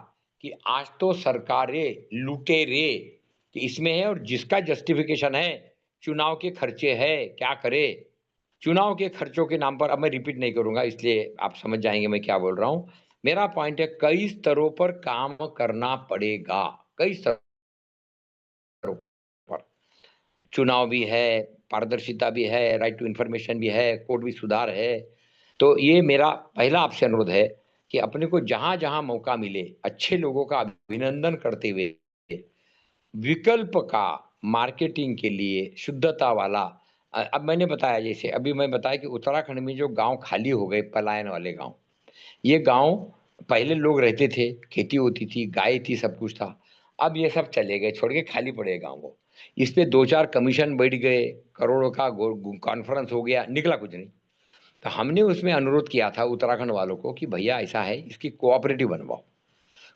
कि आज तो सरकारें लुटेरे कि इसमें है, और जिसका जस्टिफिकेशन है चुनाव के खर्चे है, क्या करे चुनाव के खर्चों के नाम पर। अब मैं रिपीट नहीं करूंगा, इसलिए आप समझ जाएंगे मैं क्या बोल रहा हूं। मेरा पॉइंट है, कई स्तरों पर काम करना पड़ेगा, कई स्तरों पर। चुनाव भी है, पारदर्शिता भी है, राइट टू इंफॉर्मेशन भी है, कोर्ट भी सुधार है। तो ये मेरा पहला आपसे अनुरोध है कि अपने को जहां जहां मौका मिले अच्छे लोगों का अभिनंदन करते हुए विकल्प का मार्केटिंग के लिए शुद्धता वाला। अब मैंने बताया, जैसे अभी मैं बताया कि उत्तराखंड में जो गांव खाली हो गए, पलायन वाले गांव, ये गांव पहले लोग रहते थे, खेती होती थी, गाय थी, सब कुछ था। अब ये सब चले गए, छोड़ के खाली पड़े गांव को। इस पे 2-4 कमीशन बैठ गए, करोड़ों का कॉन्फ्रेंस हो गया, निकला कुछ नहीं। तो हमने उसमें अनुरोध किया था उत्तराखंड वालों को कि भैया ऐसा है, इसकी कोऑपरेटिव बनवाओ।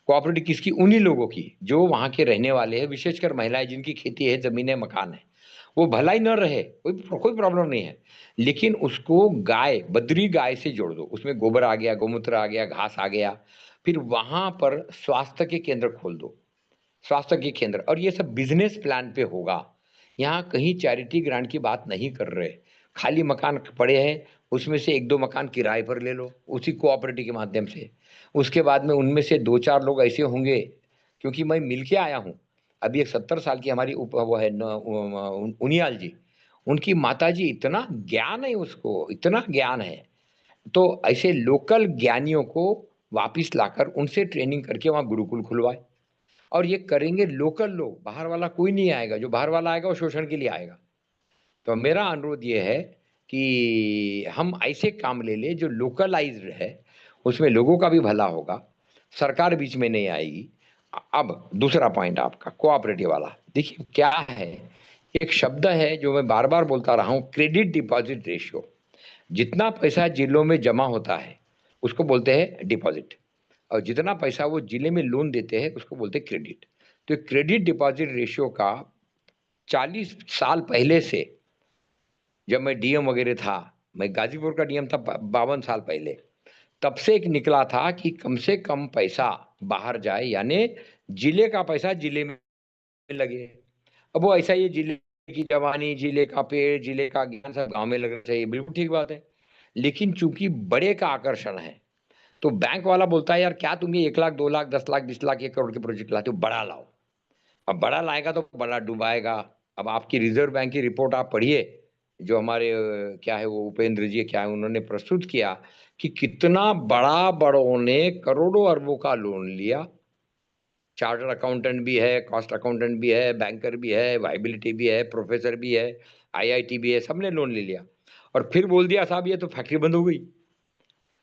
कोऑपरेटिव किसकी? उन्हीं लोगों की जो वहां के रहने वाले हैं, विशेषकर महिलाएं जिनकी खेती है, जमीनें, मकान है। वो भला ही न रहे, कोई प्रॉब्लम नहीं है, लेकिन उसको गाय, बद्री गाय से जोड़ दो, उसमें गोबर आ गया, गोमूत्र आ गया, घास आ गया। फिर वहां पर स्वास्थ्य के केंद्र खोल दो, स्वास्थ्य के केंद्र, और ये सब बिजनेस प्लान पे होगा। यहाँ कहीं चैरिटी ग्रांट की बात नहीं कर रहे। खाली मकान पड़े हैं, उसमें से 1-2 मकान किराए पर ले लो उसी कोऑपरेटिव के माध्यम से। उसके बाद में उनमें से 2-4 लोग ऐसे होंगे, क्योंकि मैं मिल के आया हूँ। अभी एक 70 साल की हमारी वो है उनियाल जी, उनकी माता जी, इतना ज्ञान है उसको, इतना ज्ञान है। तो ऐसे लोकल ज्ञानियों को वापिस लाकर उनसे ट्रेनिंग करके वहाँ गुरुकुल खुलवाए, और ये करेंगे लोकल लोग, बाहर वाला कोई नहीं आएगा। जो बाहर वाला आएगा वो शोषण के लिए आएगा। तो मेरा अनुरोध ये है कि हम ऐसे काम ले ले जो लोकलाइज्ड है, उसमें लोगों का भी भला होगा, सरकार बीच में नहीं आएगी। अब दूसरा पॉइंट आपका कोऑपरेटिव वाला, देखिए क्या है, एक शब्द है जो मैं बार बार बोलता रहा हूँ, क्रेडिट डिपॉजिट रेशियो। जितना पैसा जिलों में जमा होता है उसको बोलते हैं डिपॉजिट, और जितना पैसा वो जिले में लोन देते हैं उसको बोलते हैं क्रेडिट। तो क्रेडिट डिपॉजिट रेशियो का 40 साल पहले से, जब मैं डीएम वगैरह था, मैं गाजीपुर का डीएम था 52 साल पहले, तब से एक निकला था कि कम से कम पैसा बाहर जाए, यानी जिले का पैसा जिले में लगे। अब वो ऐसा ही है, जिले की जवानी, जिले का पेड़, जिले का ज्ञान सब गांव में लगना चाहिए, बिल्कुल ठीक बात है। लेकिन चूंकि बड़े का आकर्षण है, तो बैंक वाला बोलता है यार क्या तुम ये 1 लाख, 2 लाख, 10 लाख, 20 लाख, 1 करोड़ के प्रोजेक्ट लाते हो, बड़ा लाओ। अब बड़ा लाएगा तो बड़ा डुबाएगा। अब आपकी रिजर्व बैंक की रिपोर्ट आप पढ़िए, जो हमारे क्या है वो उपेंद्र जी, क्या है, उन्होंने प्रस्तुत किया कि कितना बड़ा बड़ों ने करोड़ों अरबों का लोन लिया। चार्टर्ड अकाउंटेंट भी है, कॉस्ट अकाउंटेंट भी है, बैंकर भी है, वाइबिलिटी भी है, प्रोफेसर भी है, आईआईटी भी है, सबने लोन ले लिया। और फिर बोल दिया साहब ये तो फैक्ट्री बंद हो गई।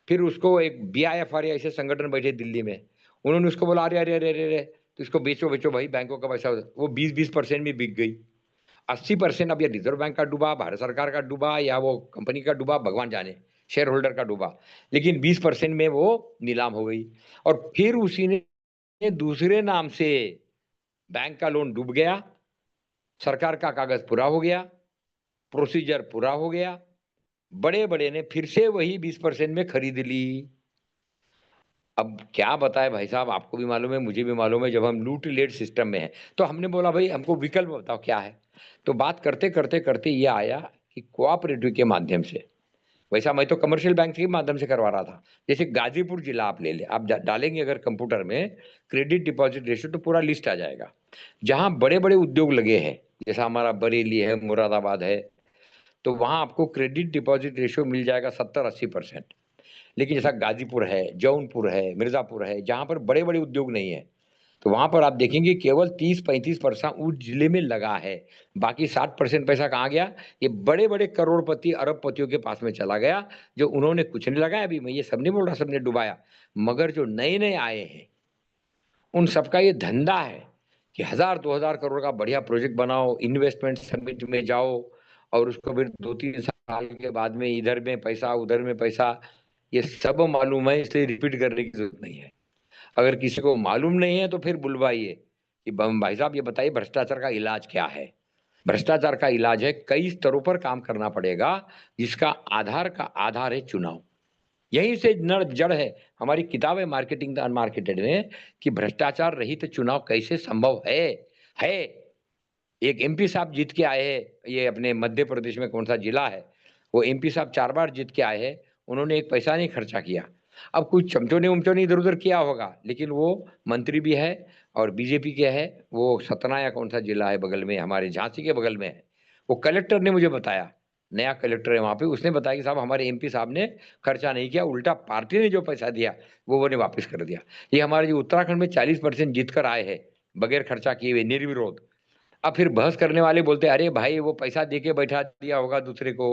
फिर उसको एक बीआईएफआर ऐसे संगठन बैठे दिल्ली में, उन्होंने उसको बोला अरे अरे अरे अरे अरे, तो इसको बेचो बेचो भाई, बैंकों का पैसा। वो 20% में बिक गई। 80% अब ये रिजर्व बैंक का डूबा, भारत सरकार का डूबा, या वो कंपनी का डूबा, भगवान जाने, शेयर होल्डर का डूबा, लेकिन 20% में वो नीलाम हो गई। और फिर उसी ने दूसरे नाम से बैंक का लोन डूब गया, सरकार का कागज पूरा हो गया, प्रोसीजर पूरा हो गया, बड़े बड़े ने फिर से वही 20% में खरीद ली। अब क्या बताए भाई साहब, आपको भी मालूम है, मुझे भी मालूम है, जब हम लूट लेट सिस्टम में है, तो हमने बोला भाई हमको विकल्प बताओ क्या है। तो बात करते करते करते ये आया कि कोऑपरेटिव के माध्यम से, वैसा मैं तो कमर्शियल बैंक के माध्यम से करवा रहा था। जैसे गाजीपुर जिला आप ले ले, आप डालेंगे अगर कंप्यूटर में क्रेडिट डिपॉजिट रेशियो, तो पूरा लिस्ट आ जाएगा। जहां बड़े बड़े उद्योग लगे हैं, जैसा हमारा बरेली है, मुरादाबाद है, तो वहां आपको क्रेडिट डिपॉजिट रेशियो मिल जाएगा 70-80%। लेकिन जैसा गाजीपुर है, जौनपुर है, मिर्जापुर है, जहां पर बड़े बड़े उद्योग नहीं है, तो वहां पर आप देखेंगे केवल 30-35% उस जिले में लगा है। बाकी 60% पैसा कहाँ गया? ये बड़े बड़े करोड़पति अरबपतियों के पास में चला गया, जो उन्होंने कुछ नहीं लगाया। अभी मैं ये सब नहीं बोल रहा सबने डुबाया, मगर जो नए नए आए हैं उन सबका ये धंधा है कि 1000-2000 करोड़ का बढ़िया प्रोजेक्ट बनाओ, इन्वेस्टमेंट समिट में जाओ, और उसको फिर 2-3 साल के बाद में इधर में पैसा, उधर में पैसा। ये सब मालूम है, इसलिए रिपीट करने की जरूरत नहीं है। अगर किसी को मालूम नहीं है तो फिर बुलवाइए कि भाई साहब ये बताइए भ्रष्टाचार का इलाज क्या है। भ्रष्टाचार का इलाज है, कई स्तरों पर काम करना पड़ेगा, जिसका आधार है चुनाव। यहीं से जड़ है हमारी किताब है मार्केटिंग द अनमार्केटेड में कि भ्रष्टाचार रहित चुनाव कैसे संभव है। एक एमपी साहब जीत के आए हैं, ये अपने मध्य प्रदेश में कौन सा जिला है, वो एमपी साहब 4 बार जीत के आए हैं, उन्होंने एक पैसा नहीं खर्चा किया। अब कुछ चमचों ने इधर उधर किया होगा, लेकिन वो मंत्री भी है और बीजेपी के है। वो सतना या कौन सा जिला है बगल में, हमारे झांसी के बगल में है। वो कलेक्टर ने मुझे बताया, नया कलेक्टर है वहां पे, उसने बताया कि साहब हमारे एमपी साहब ने खर्चा नहीं किया, उल्टा पार्टी ने जो पैसा दिया वो ने वापस कर दिया। ये हमारे जो उत्तराखंड में 40% जीत कर आए हैं बगैर खर्चा किए हुए, निर्विरोध। अब फिर बहस करने वाले बोलते अरे भाई वो पैसा दे के बैठा दिया होगा दूसरे को,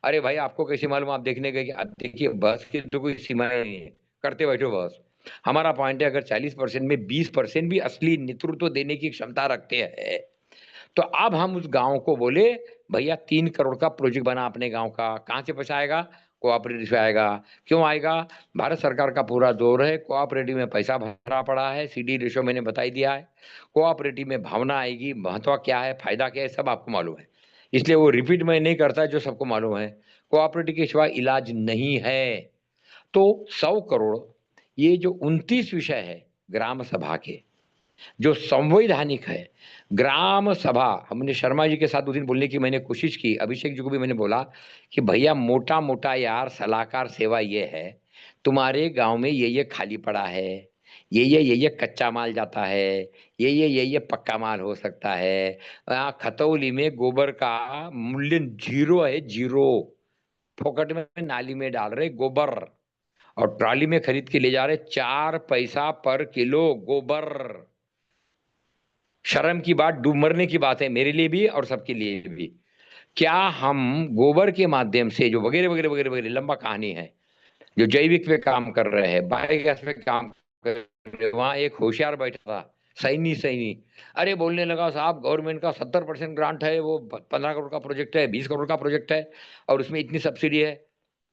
अरे भाई आपको कैसे मालूम, आप देखने गए? अब देखिए बहस की तो कोई सीमाएं नहीं है, करते बैठो बहस। हमारा पॉइंट है अगर 40% में 20% भी असली नेतृत्व देने की क्षमता रखते हैं तो अब हम उस गांव को बोले भैया 3 करोड़ का प्रोजेक्ट बना अपने गांव का, कहां से पैसा आएगा? कोऑपरेटिव से आएगा। क्यों आएगा? भारत सरकार का पूरा जोर है, कोऑपरेटिव में पैसा भरा पड़ा है, सीडी रेशो मैंने बता ही दिया है। कोऑपरेटिव में भावना आएगी, महत्व क्या है, फायदा क्या है, सब आपको मालूम है, इसलिए वो रिपीट में नहीं करता जो सबको मालूम है। कोऑपरेटिव के सिवा इलाज नहीं है। तो 100 करोड़ ये जो 29 विषय है ग्राम सभा के, जो संवैधानिक है, ग्राम सभा, हमने शर्मा जी के साथ उस दिन बोलने की मैंने कोशिश की, अभिषेक जी को भी मैंने बोला कि भैया मोटा मोटा यार सलाहकार सेवा ये है, तुम्हारे गांव में ये खाली पड़ा है, ये कच्चा माल जाता है, ये पक्का माल हो सकता है। खतौली में गोबर का मूल्य 0 है, 0, फोकट में नाली में डाल रहे गोबर और ट्रॉली में खरीद के ले जा रहे 4 पैसा पर किलो गोबर। शर्म की बात, डूब मरने की बात है मेरे लिए भी और सबके लिए भी। क्या हम गोबर के माध्यम से जो वगैरह वगैरह वगैरह वगैरह लंबा कहानी है, जो जैविक पे काम कर रहे हैं, बायोगैस पे काम कर रहे हैं, वहां एक होशियार बैठा था सैनी, अरे बोलने लगा साहब गवर्नमेंट का 70% ग्रांट है, वो 15 करोड़ का प्रोजेक्ट है, 20 करोड़ का प्रोजेक्ट है और उसमें इतनी सब्सिडी है।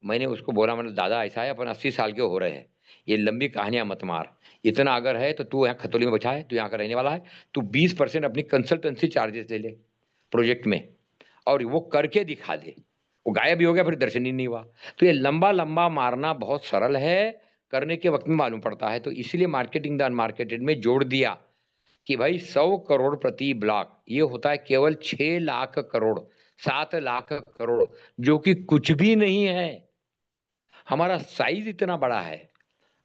मैंने उसको बोला, मैंने दादा ऐसा है, अपन 80 साल के हो रहे हैं, ये लंबी कहानियां मत मार, इतना अगर है तो तू यहाँ खतौली में बचा है, तू यहाँ का रहने वाला है, तू 20% अपनी कंसल्टेंसी चार्जेस ले ले प्रोजेक्ट में और वो करके दिखा दे। वो गायब ही हो गया, फिर दर्शन ही नहीं हुआ। तो ये लंबा लंबा मारना बहुत सरल है, करने के वक्त में मालूम पड़ता है। तो इसलिए मार्केटिंग द अनमार्केटेड में जोड़ दिया कि भाई 100 करोड़ प्रति ब्लॉक, ये होता है केवल 6 लाख करोड़, 7 लाख करोड़, जो कि कुछ भी नहीं है। हमारा साइज इतना बड़ा है,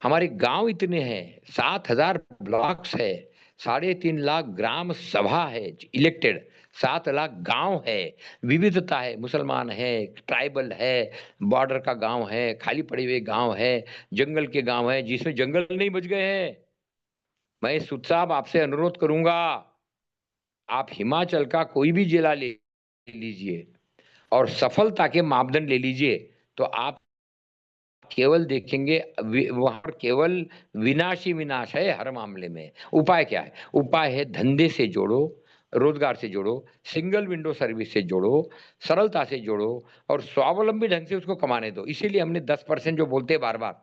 हमारे गांव इतने हैं, 7,000 ब्लॉक्स है, 3.5 लाख ग्राम सभा है इलेक्टेड, 7 लाख गांव है, विविधता है, मुसलमान है, ट्राइबल है, बॉर्डर का गांव है, खाली पड़े हुए गांव है, जंगल के गांव है जिसमें जंगल नहीं बच गए हैं। मैं सुध साहब आपसे अनुरोध करूंगा, आप हिमाचल का कोई भी जिला ले लीजिए और सफलता के मापदंड ले लीजिए, तो आप केवल देखेंगे वहां केवल विनाश ही विनाश है हर मामले में। उपाय क्या है? उपाय है धंधे से जोड़ो, रोजगार से जोड़ो, सिंगल विंडो सर्विस से जोड़ो, सरलता से जोड़ो और स्वावलंबी ढंग से उसको कमाने दो। इसीलिए हमने 10% जो बोलते हैं बार बार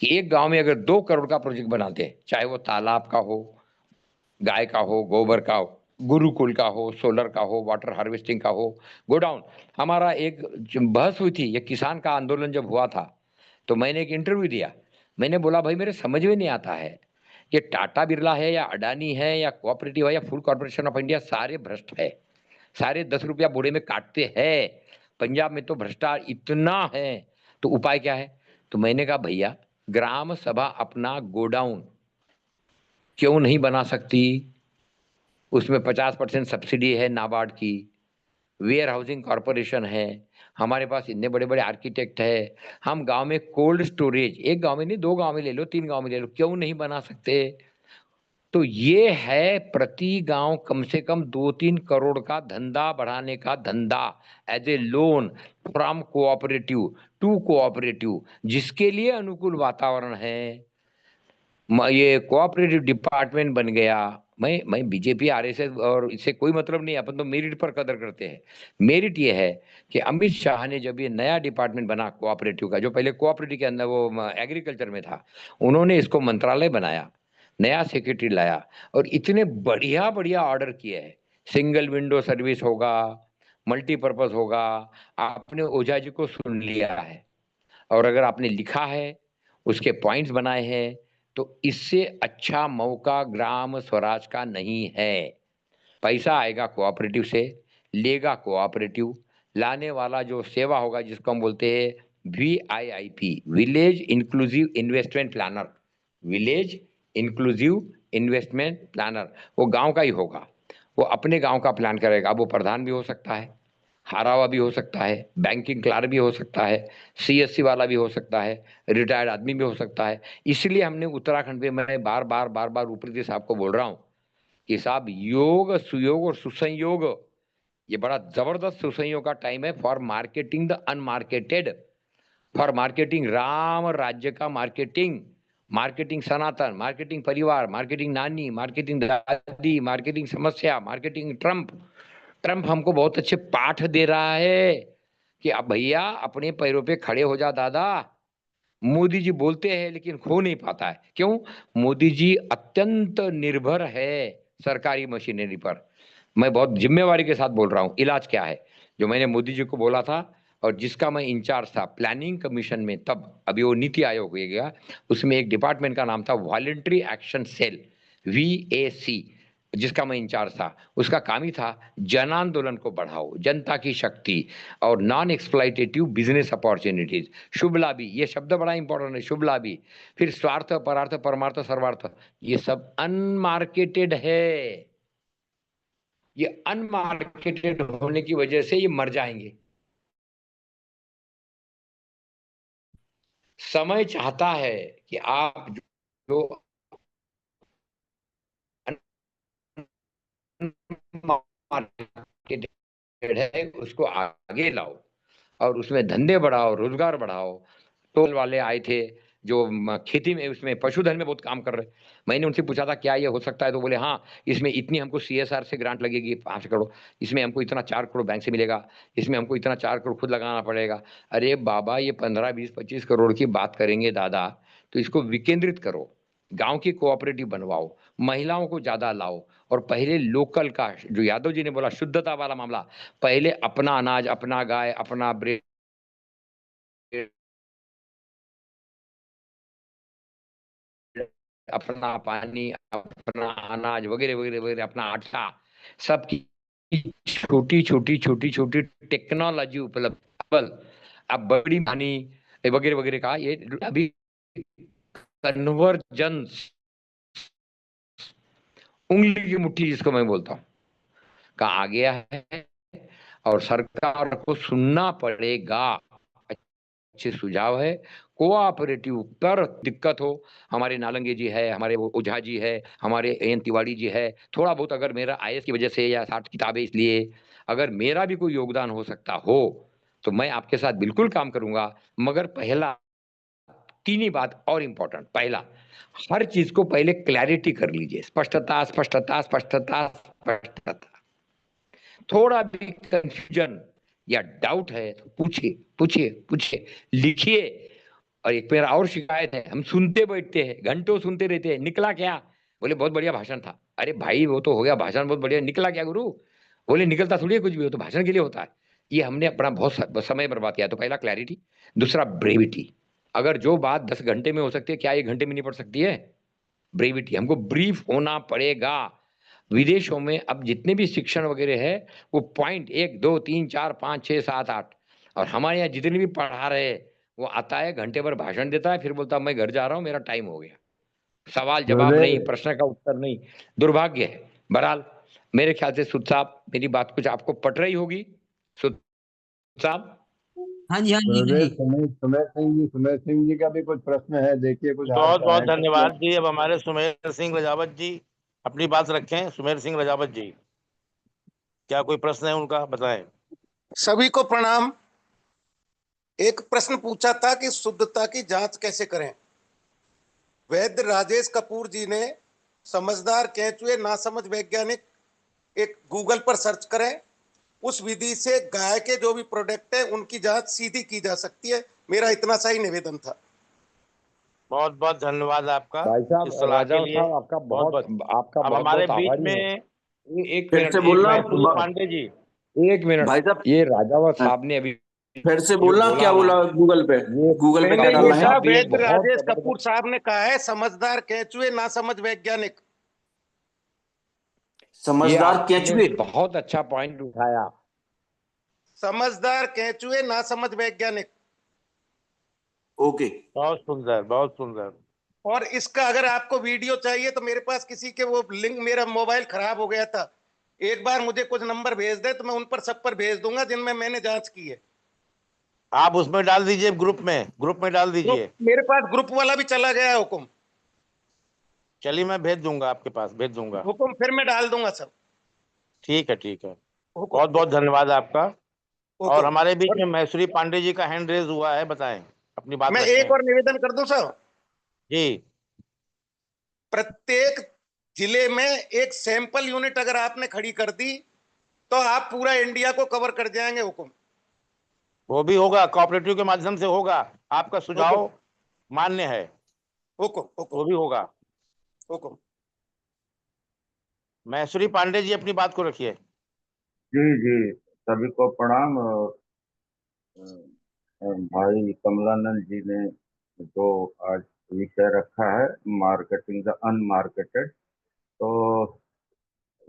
कि एक गांव में अगर 2 करोड़ का प्रोजेक्ट बनाते हैं, चाहे वो तालाब का हो, गाय का हो, गोबर का हो, गुरुकुल का हो, सोलर का हो, वाटर हार्वेस्टिंग का हो, गोडाउन। हमारा एक बहस हुई थी, ये किसान का आंदोलन जब हुआ था तो मैंने एक इंटरव्यू दिया, मैंने बोला भाई मेरे समझ में नहीं आता है, ये टाटा बिरला है या अडानी है या कोऑपरेटिव है या फूड कॉर्पोरेशन ऑफ इंडिया, सारे भ्रष्ट है, सारे 10 रुपया बोरे में काटते हैं। पंजाब में तो भ्रष्टाचार इतना है, तो उपाय क्या है? तो मैंने कहा भैया ग्राम सभा अपना गोडाउन क्यों नहीं बना सकती? उसमें 50% सब्सिडी है नाबार्ड की, वेयर हाउसिंग कॉर्पोरेशन है, हमारे पास इतने बड़े बड़े आर्किटेक्ट है, हम गांव में कोल्ड स्टोरेज, एक गांव में नहीं 2 गांव में ले लो, 3 गांव में ले लो, क्यों नहीं बना सकते? तो ये है प्रति गांव कम से कम 2-3 करोड़ का धंधा बढ़ाने का धंधा, as a loan from cooperative to cooperative, जिसके लिए अनुकूल वातावरण है। ये कोऑपरेटिव डिपार्टमेंट बन गया। मैं बीजेपी आरएसएस और इससे कोई मतलब नहीं, अपन तो मेरिट पर कदर करते हैं। मेरिट ये है कि अमित शाह ने जब ये नया डिपार्टमेंट बना कोऑपरेटिव का, जो पहले कोऑपरेटिव के अंदर वो एग्रीकल्चर में था, उन्होंने इसको मंत्रालय बनाया, नया सेक्रेटरी लाया और इतने बढ़िया बढ़िया ऑर्डर किए हैं। सिंगल विंडो सर्विस होगा, मल्टीपर्पज होगा। आपने ओझा जी को सुन लिया है, और अगर आपने लिखा है, उसके पॉइंट्स बनाए हैं, तो इससे अच्छा मौका ग्राम स्वराज का नहीं है। पैसा आएगा कोऑपरेटिव से, लेगा कोऑपरेटिव, लाने वाला जो सेवा होगा जिसको हम बोलते हैं VIIP, village inclusive investment planner, village inclusive investment planner, वो गांव का ही होगा। वो अपने गांव का प्लान करेगा। वो प्रधान भी हो सकता है, हारा हुआ भी हो सकता है, बैंकिंग क्लार्क भी हो सकता है, CSC वाला भी हो सकता है, रिटायर्ड आदमी भी हो सकता है। इसलिए हमने उत्तराखंड में, मैं बार बार ऊपरी साहब को बोल रहा हूँ कि साहब योग, सुयोग और सुसंयोग, ये बड़ा जबरदस्त सुसंयोग का टाइम है for marketing the unmarketed, for marketing Ram Rajya का मार्केटिंग, मार्केटिंग सनातन, मार्केटिंग परिवार, मार्केटिंग नानी, मार्केटिंग दादी, मार्केटिंग समस्या, मार्केटिंग ट्रम्प। ट्रम्प हमको बहुत अच्छे पाठ दे रहा है कि अब भैया अपने पैरों पे खड़े हो जा दादा। मोदी जी बोलते हैं लेकिन हो नहीं पाता है। क्यों? मोदी जी अत्यंत निर्भर है सरकारी मशीनरी पर। मैं बहुत जिम्मेवारी के साथ बोल रहा हूँ। इलाज क्या है जो मैंने मोदी जी को बोला था और जिसका मैं इंचार्ज था प्लानिंग कमीशन में, तब अभी वो नीति आयोग हो गया, उसमें एक डिपार्टमेंट का नाम था वॉलंटरी एक्शन सेल, VAC, जिसका मैं इंचार्ज था। उसका काम ही था जन आंदोलन को बढ़ाओ, जनता की शक्ति और नॉन एक्सप्लॉइटेटिव बिजनेस अपॉर्चुनिटीज, शुभ लाभी, ये शब्द बड़ा इंपॉर्टेंट है, शुभ लाभी। फिर स्वार्थ, परार्थ, परमार्थ, सर्वार्थ, ये सब अनमार्केटेड है। ये अनमार्केटेड होने की वजह से ये मर जाएंगे। समय चाहता है कि आप जो अनमार्केटेड है उसको आगे लाओ और उसमें धंधे बढ़ाओ, रोजगार बढ़ाओ। टोल वाले आए थे जो खेती में, उसमें पशुधन में बहुत काम कर रहे। मैंने उनसे पूछा था क्या ये हो सकता है, तो बोले हाँ, इसमें इतनी हमको CSR से ग्रांट लगेगी 5 करोड़, इसमें हमको इतना 4 करोड़ बैंक से मिलेगा, इसमें हमको इतना 4 करोड़ खुद लगाना पड़ेगा। अरे बाबा, ये 15, 20, 25 करोड़ की बात करेंगे दादा, तो इसको विकेंद्रित करो, गांव की कोऑपरेटिव बनवाओ, महिलाओं को ज्यादा लाओ और पहले लोकल का, जो यादव जी ने बोला शुद्धता वाला मामला, पहले अपना अनाज, अपना गाय, अपना ब्रेड, अपना पानी, अपना अनाज वगैरह वगैरह वगैरह, अपना आटा, सबकी छोटी छोटी छोटी छोटी टेक्नोलॉजी उपलब्ध। अब बड़ी पानी वगैरह वगैरह का ये अभी कन्वर्जेंस, उंगली की मुट्ठी जिसको मैं बोलता हूँ, का आ गया है और सरकार को सुनना पड़ेगा। अच्छे सुझाव है, कोऑपरेटिव पर दिक्कत हो, हमारे नालंगे जी है, हमारे ओझा जी है, हमारे AN तिवारी जी है, थोड़ा बहुत अगर मेरा IAS की वजह से या 60 किताबें इसलिए अगर मेरा भी कोई योगदान हो सकता हो तो मैं आपके साथ बिल्कुल काम करूंगा। मगर पहला 3 ही बात और इंपॉर्टेंट, पहला, हर चीज को पहले क्लैरिटी कर लीजिए, स्पष्टता स्पष्टता स्पष्टता स्पष्टता। थोड़ा भी कंफ्यूजन या डाउट है तो पूछिए पूछिए पूछिए, लिखिए। और एक मेरा और शिकायत है, हम सुनते बैठते हैं, घंटों सुनते रहते हैं, निकला क्या? बोले बहुत बढ़िया भाषण था। अरे भाई वो तो हो गया भाषण बहुत बढ़िया, निकला क्या गुरु? बोले निकलता थोड़ी है कुछ भी, हो तो भाषण के लिए होता है। ये हमने अपना बहुत समय बर्बाद किया। तो पहला क्लैरिटी, दूसरा ब्रेविटी। अगर जो बात 10 घंटे में हो सकती है, क्या 1 घंटे में नहीं पड़ सकती है? ब्रेविटी, हमको ब्रीफ होना पड़ेगा। विदेशों में अब जितने भी शिक्षण वगैरह है वो पॉइंट 1, 2, 3, 4, 5, 6, 7, 8, और हमारे यहाँ जितने भी पढ़ा रहे हैं वो आता है, घंटे भर भाषण देता है, फिर बोलता है मैं घर जा रहा हूँ, मेरा टाइम हो गया। सवाल जवाब नहीं, प्रश्न का उत्तर नहीं, दुर्भाग्य है। बहरहाल मेरे ख्याल से सुध साहब, मेरी बात कुछ आपको पट रही होगी। सुध साहब, हाँ जी, हाँ जी, हाँ जी। सुमेर सिंह जी का भी कुछ प्रश्न है, देखिए कुछ बहुत बहुत हाथ धन्यवाद जी। अब हमारे सुमेर सिंह रजावत जी अपनी बात रखें। सुमेर सिंह रजावत जी, क्या कोई प्रश्न है उनका, बताएं। सभी को प्रणाम। एक प्रश्न पूछा था कि शुद्धता की जांच कैसे करें। वैद्य राजेश कपूर जी ने समझदार केंचुए नासमझ वैज्ञानिक, एक गूगल पर सर्च करें, उस विधि से गाय के जो भी प्रोडक्ट है उनकी जांच सीधी की जा सकती है। मेरा इतना सा ही निवेदन था। बहुत बहुत धन्यवाद आपका भाई साहब, इस सलाह के राजा लिए। साहब आपका बहुत बहुत बहुत आपका अब बहुत हमारे बहुत बीच आभारी में हूँ। एक फिर मिनट, से एक बोलना मिनट, महफूज पांडे जी। एक मिनट, भाई साहब। ये राजावत साहब ने अभी फिर से जो बोलना, बोला क्या ना, बोला गूगल पे? ये गूगल पे क्या मैंने ये डालना है? कहा, आप ये वैद्य बहुत राजेश जबरदस्त। कपूर साहब ने कहा है, समझदार केंचुए ना समझ वैज्ञानिक। ये समझदार आपने केंचुए। बहुत अच्छा पॉइंट उठाया। समझदार केंचुए ना समझ वैज्ञानिक। ओके। बहुत सुंदर, बहुत सुंदर। और इसका अगर आपको वीडियो चाहिए तो मेरे पास किसी के वो लिंक, मेरा मोबाइल खराब हो गया था, एक बार मुझे कुछ नंबर भेज दे तो मैं उन पर सब पर भेज दूंगा जिनमें मैंने जांच की है। आप उसमें डाल दीजिए, ग्रुप में डाल ग्रुप, दीजिए। मेरे पास ग्रुप वाला भी चला गया है हुक्म। चलिए, मैं भेज दूंगा, आपके पास भेज दूंगा। हुक्म फिर मैं डाल दूंगा सब। ठीक है, ठीक है। हुक्म बहुत बहुत धन्यवाद आपका। और हुक्म। हमारे बीच और में मैसूरी पांडे जी का हैंड रेज हुआ है, बताएं, अपनी बात मैं एक रखें। और निवेदन कर दूं साहब, जी। प्रत्येक जिले में एक सैंपल यूनिट अगर आपने खड़ी कर दी तो आप पूरा इंडिया को कवर कर जाएंगे। हुक्म वो भी होगा, कोऑपरेटिव के माध्यम से होगा। आपका हुक्म सुझाव मान्य है, हुक्म हुक्म वो भी होगा। हुक्म। मैसूरी पांडे जी, अपनी बात को रखिए। जी जी, सभी को प्रणाम। भाई कमलानंद जी ने जो आज विषय रखा है, मार्केटिंग द अनमार्केटेड, तो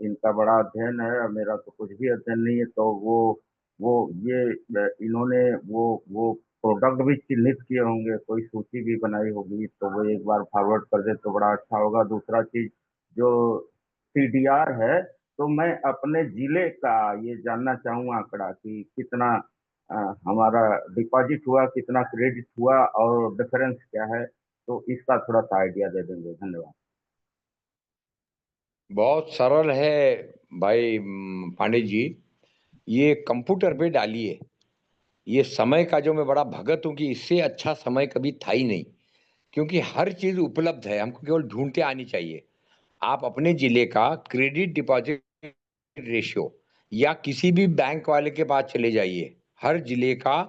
इनका बड़ा अध्ययन है और मेरा तो कुछ भी अध्ययन नहीं है। तो वो ये इन्होंने वो प्रोडक्ट भी चिन्हित किए होंगे, कोई सूची भी बनाई होगी, तो वो एक बार फॉरवर्ड कर दे तो बड़ा अच्छा होगा। दूसरा चीज, जो सीडीआर है, तो मैं अपने जिले का ये जानना चाहूँ आंकड़ा कि कितना हमारा डिपॉजिट हुआ, कितना क्रेडिट हुआ और डिफरेंस क्या है, तो इसका थोड़ा सा आइडिया दे देंगे। धन्यवाद। बहुत सरल है भाई पांडे जी, ये कंप्यूटर पे डालिए। ये समय का जो मैं बड़ा भगत हूं कि इससे अच्छा समय कभी था ही नहीं, क्योंकि हर चीज उपलब्ध है, हमको केवल ढूंढते आनी चाहिए। आप अपने जिले का क्रेडिट डिपॉजिट रेशियो या किसी भी बैंक वाले के पास चले जाइए, हर जिले का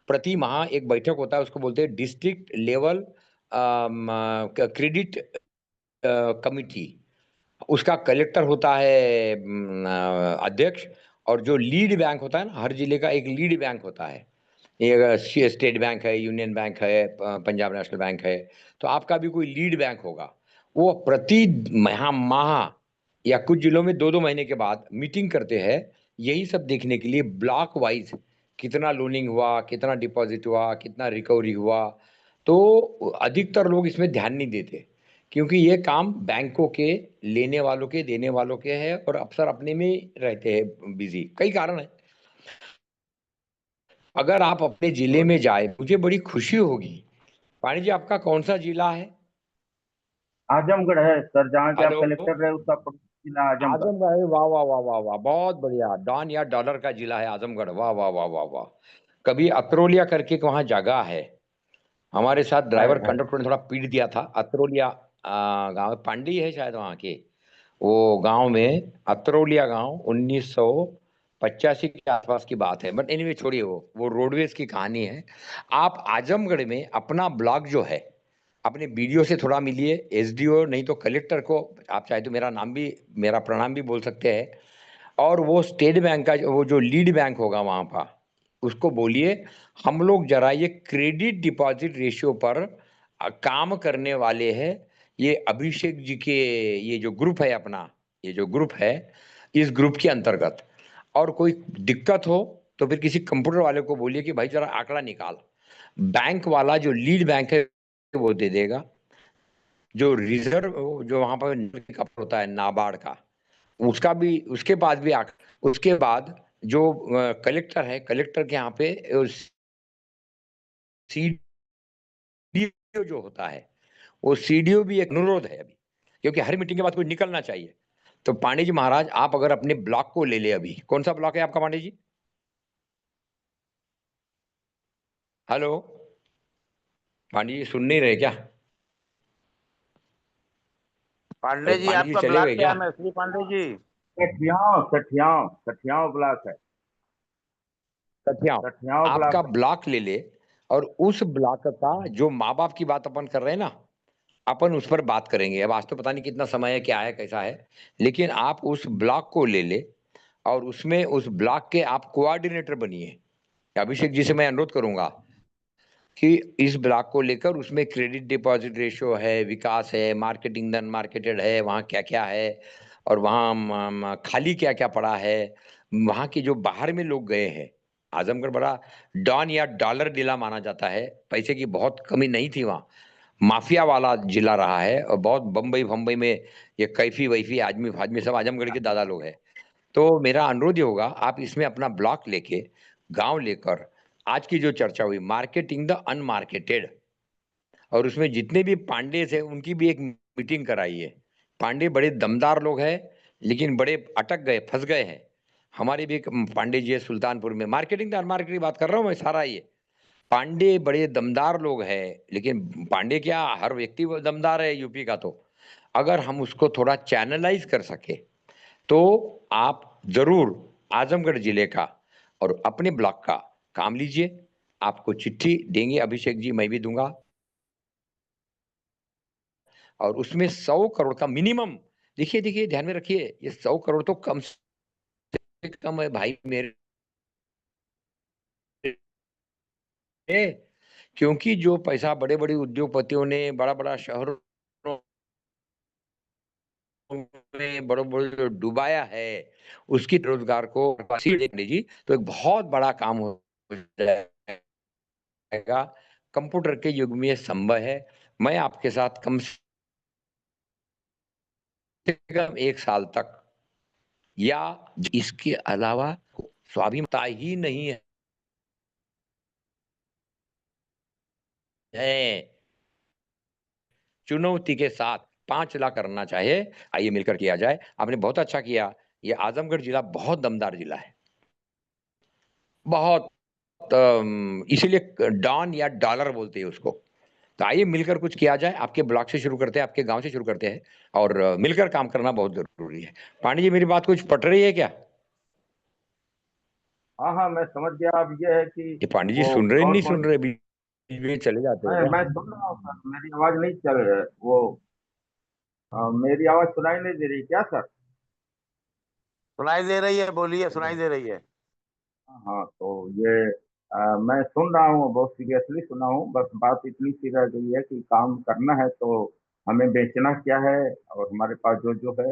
प्रति माह एक बैठक होता है, उसको बोलते हैं डिस्ट्रिक्ट लेवल क्रेडिट कमिटी। उसका कलेक्टर होता है अध्यक्ष, और जो लीड बैंक होता है ना, हर जिले का एक लीड बैंक होता है। ये स्टेट बैंक है, यूनियन बैंक है, पंजाब नेशनल बैंक है, तो आपका भी कोई लीड बैंक होगा। वो प्रति माह या कुछ जिलों में 2-2 महीने के बाद मीटिंग करते हैं, यही सब देखने के लिए ब्लॉक वाइज कितना लोनिंग हुआ, कितना डिपॉजिट हुआ, कितना रिकवरी हुआ। तो अधिकतर लोग इसमें ध्यान नहीं देते, क्योंकि ये काम बैंकों के, लेने वालों के, देने वालों के है, और अफसर अपने में ही रहते हैं बिजी। कई कारण है। अगर आप अपने जिले में जाए, मुझे बड़ी खुशी होगी। पानी जी, आपका कौन सा जिला है? आजमगढ़ है सर, जहाँ के आप हेलो, कलेक्टर रहे उसका जिला आजमगढ़। आजमगढ़ है। वाह वाह वाह वाह वाह, बहुत बढ़िया। डॉन या डॉलर का जिला है आजमगढ़। वाह वाह वाह वाह वाह। कभी अतरोलिया करके वहाँ जगह है, हमारे साथ ड्राइवर है। कंडक्टर ने थोड़ा पीट दिया था। अतरोलिया गांव पांडी है शायद वहाँ के, वो गांव में अतरोलिया गांव 1985 के आसपास की बात है। बट एनीवे छोड़िए, वो रोडवेज की कहानी है। आप आजमगढ़ में अपना ब्लॉक जो है, अपने बीडीओ से थोड़ा मिलिए, एसडीओ नहीं तो कलेक्टर को, आप चाहे तो मेरा नाम भी, मेरा प्रणाम भी बोल सकते हैं। और वो स्टेट बैंक का वो जो लीड बैंक होगा वहाँ पर, उसको बोलिए हम लोग जरा ये क्रेडिट डिपॉजिट रेशियो पर काम करने वाले हैं। ये अभिषेक जी के ये जो ग्रुप है अपना, ये जो ग्रुप है, इस ग्रुप के अंतर्गत, और कोई दिक्कत हो तो फिर किसी कंप्यूटर वाले को बोलिए कि भाई जरा आंकड़ा निकाल। बैंक वाला जो लीड बैंक है वो दे देगा। जो रिजर्व, जो वहां पर होता है नाबार्ड का, उसका भी, उसके बाद भी उसके बाद जो कलेक्टर है, कलेक्टर के यहाँ पे सीडीओ जो होता है, वो सीडीओ भी एक अनुरोध है अभी, क्योंकि हर मीटिंग के बाद कोई निकलना चाहिए। तो पांडे जी महाराज, आप अगर अपने ब्लॉक को ले ले, अभी कौन सा ब्लॉक है आपका पांडे जी? हेलो पांडे जी, सुन नहीं रहे क्या? पांडे जी, पांडे जी आपका चले ब्लॉक गए क्या क्या? है मैसूरी पांडे जी? सठियाव ब्लॉक है। सठिया। सठियाव आपका ब्लॉक है। ब्लॉक ले ले, और उस ब्लॉक का जो माँ बाप की बात अपन कर रहे हैं ना, अपन उस पर बात करेंगे। अब आज तो पता नहीं कितना समय है, क्या है, कैसा है, लेकिन आप उस ब्लॉक को ले ले, और उसमें उस ब्लॉक के आप कोऑर्डिनेटर बनिए। अभिषेक जी से मैं अनुरोध करूंगा कि इस ब्लॉक को लेकर उसमें क्रेडिट डिपॉजिट रेशियो है, विकास है, मार्केटिंग नॉन मार्केटेड है, वहाँ क्या क्या है और वहाँ खाली क्या क्या पड़ा है, वहाँ के जो बाहर में लोग गए हैं। आजमगढ़ बड़ा डॉन या डॉलर जिला माना जाता है, पैसे की बहुत कमी नहीं थी वहाँ, माफिया वाला जिला रहा है और बहुत बम्बई में ये कैफी वैफी आदमी फादमी सब आजमगढ़ के दादा लोग हैं। तो मेरा अनुरोध ये होगा, आप इसमें अपना ब्लॉक लेके, गांव लेकर, आज की जो चर्चा हुई मार्केटिंग द अनमार्केटेड, और उसमें जितने भी पांडे थे उनकी भी एक मीटिंग कराइए। पांडे बड़े दमदार लोग हैं, लेकिन बड़े अटक गए, फंस गए हैं। हमारे भी एक पांडे जी है सुल्तानपुर में, मार्केटिंग द अनमार्केटिंग बात कर रहा हूँ मैं सारा। ये पांडे बड़े दमदार लोग हैं, लेकिन पांडे क्या, हर व्यक्ति वो दमदार है यूपी का। तो अगर हम उसको थोड़ा चैनलाइज कर सके तो आप जरूर आजमगढ़ जिले का और अपने ब्लॉक का काम लीजिए। आपको चिट्ठी देंगे अभिषेक जी, मैं भी दूंगा, और उसमें 100 करोड़ का मिनिमम, देखिए ध्यान में रखिए, ये 100 करोड़ तो कम से कम है भाई मेरे, क्योंकि जो पैसा बड़े बड़े उद्योगपतियों ने बड़ा बड़ा शहरों में बड़े बड़े डुबाया है, उसकी रोजगार को देखने जी तो एक बहुत बड़ा काम हो जाएगा। कंप्यूटर के युग में संभव है। मैं आपके साथ कम से कम 1 साल तक, या इसके अलावा स्वाभिमानता ही नहीं है, चुनौती के साथ 5 लाख करना चाहे, आइए मिलकर किया जाए। आपने बहुत अच्छा किया। ये आजमगढ़ जिला बहुत दमदार जिला है, बहुत, इसीलिए डॉन या डॉलर बोलते हैं उसको। तो आइए मिलकर कुछ किया जाए। आपके ब्लॉक से शुरू करते हैं, आपके गांव से शुरू करते हैं, और मिलकर काम करना बहुत जरूरी है। पांडे जी, मेरी बात कुछ पट रही है क्या? हाँ हाँ, मैं समझ गया। अब ये है कि ये पांडे जी वो सुन रहे कौन नहीं कौन, सुन रहे, बीच में चले जाते हैं मैं क्या? सुन रहा हूँ सर, मेरी आवाज नहीं चल रही है वो। मेरी आवाज सुनाई नहीं दे रही क्या सर? सुनाई दे रही है, बोलिए, सुनाई दे रही है। हाँ, तो ये मैं सुन रहा हूँ, बहुत सीरियसली सुना हूँ। बस बात इतनी सी रह गई है कि काम करना है तो हमें बेचना क्या है, और हमारे पास जो जो है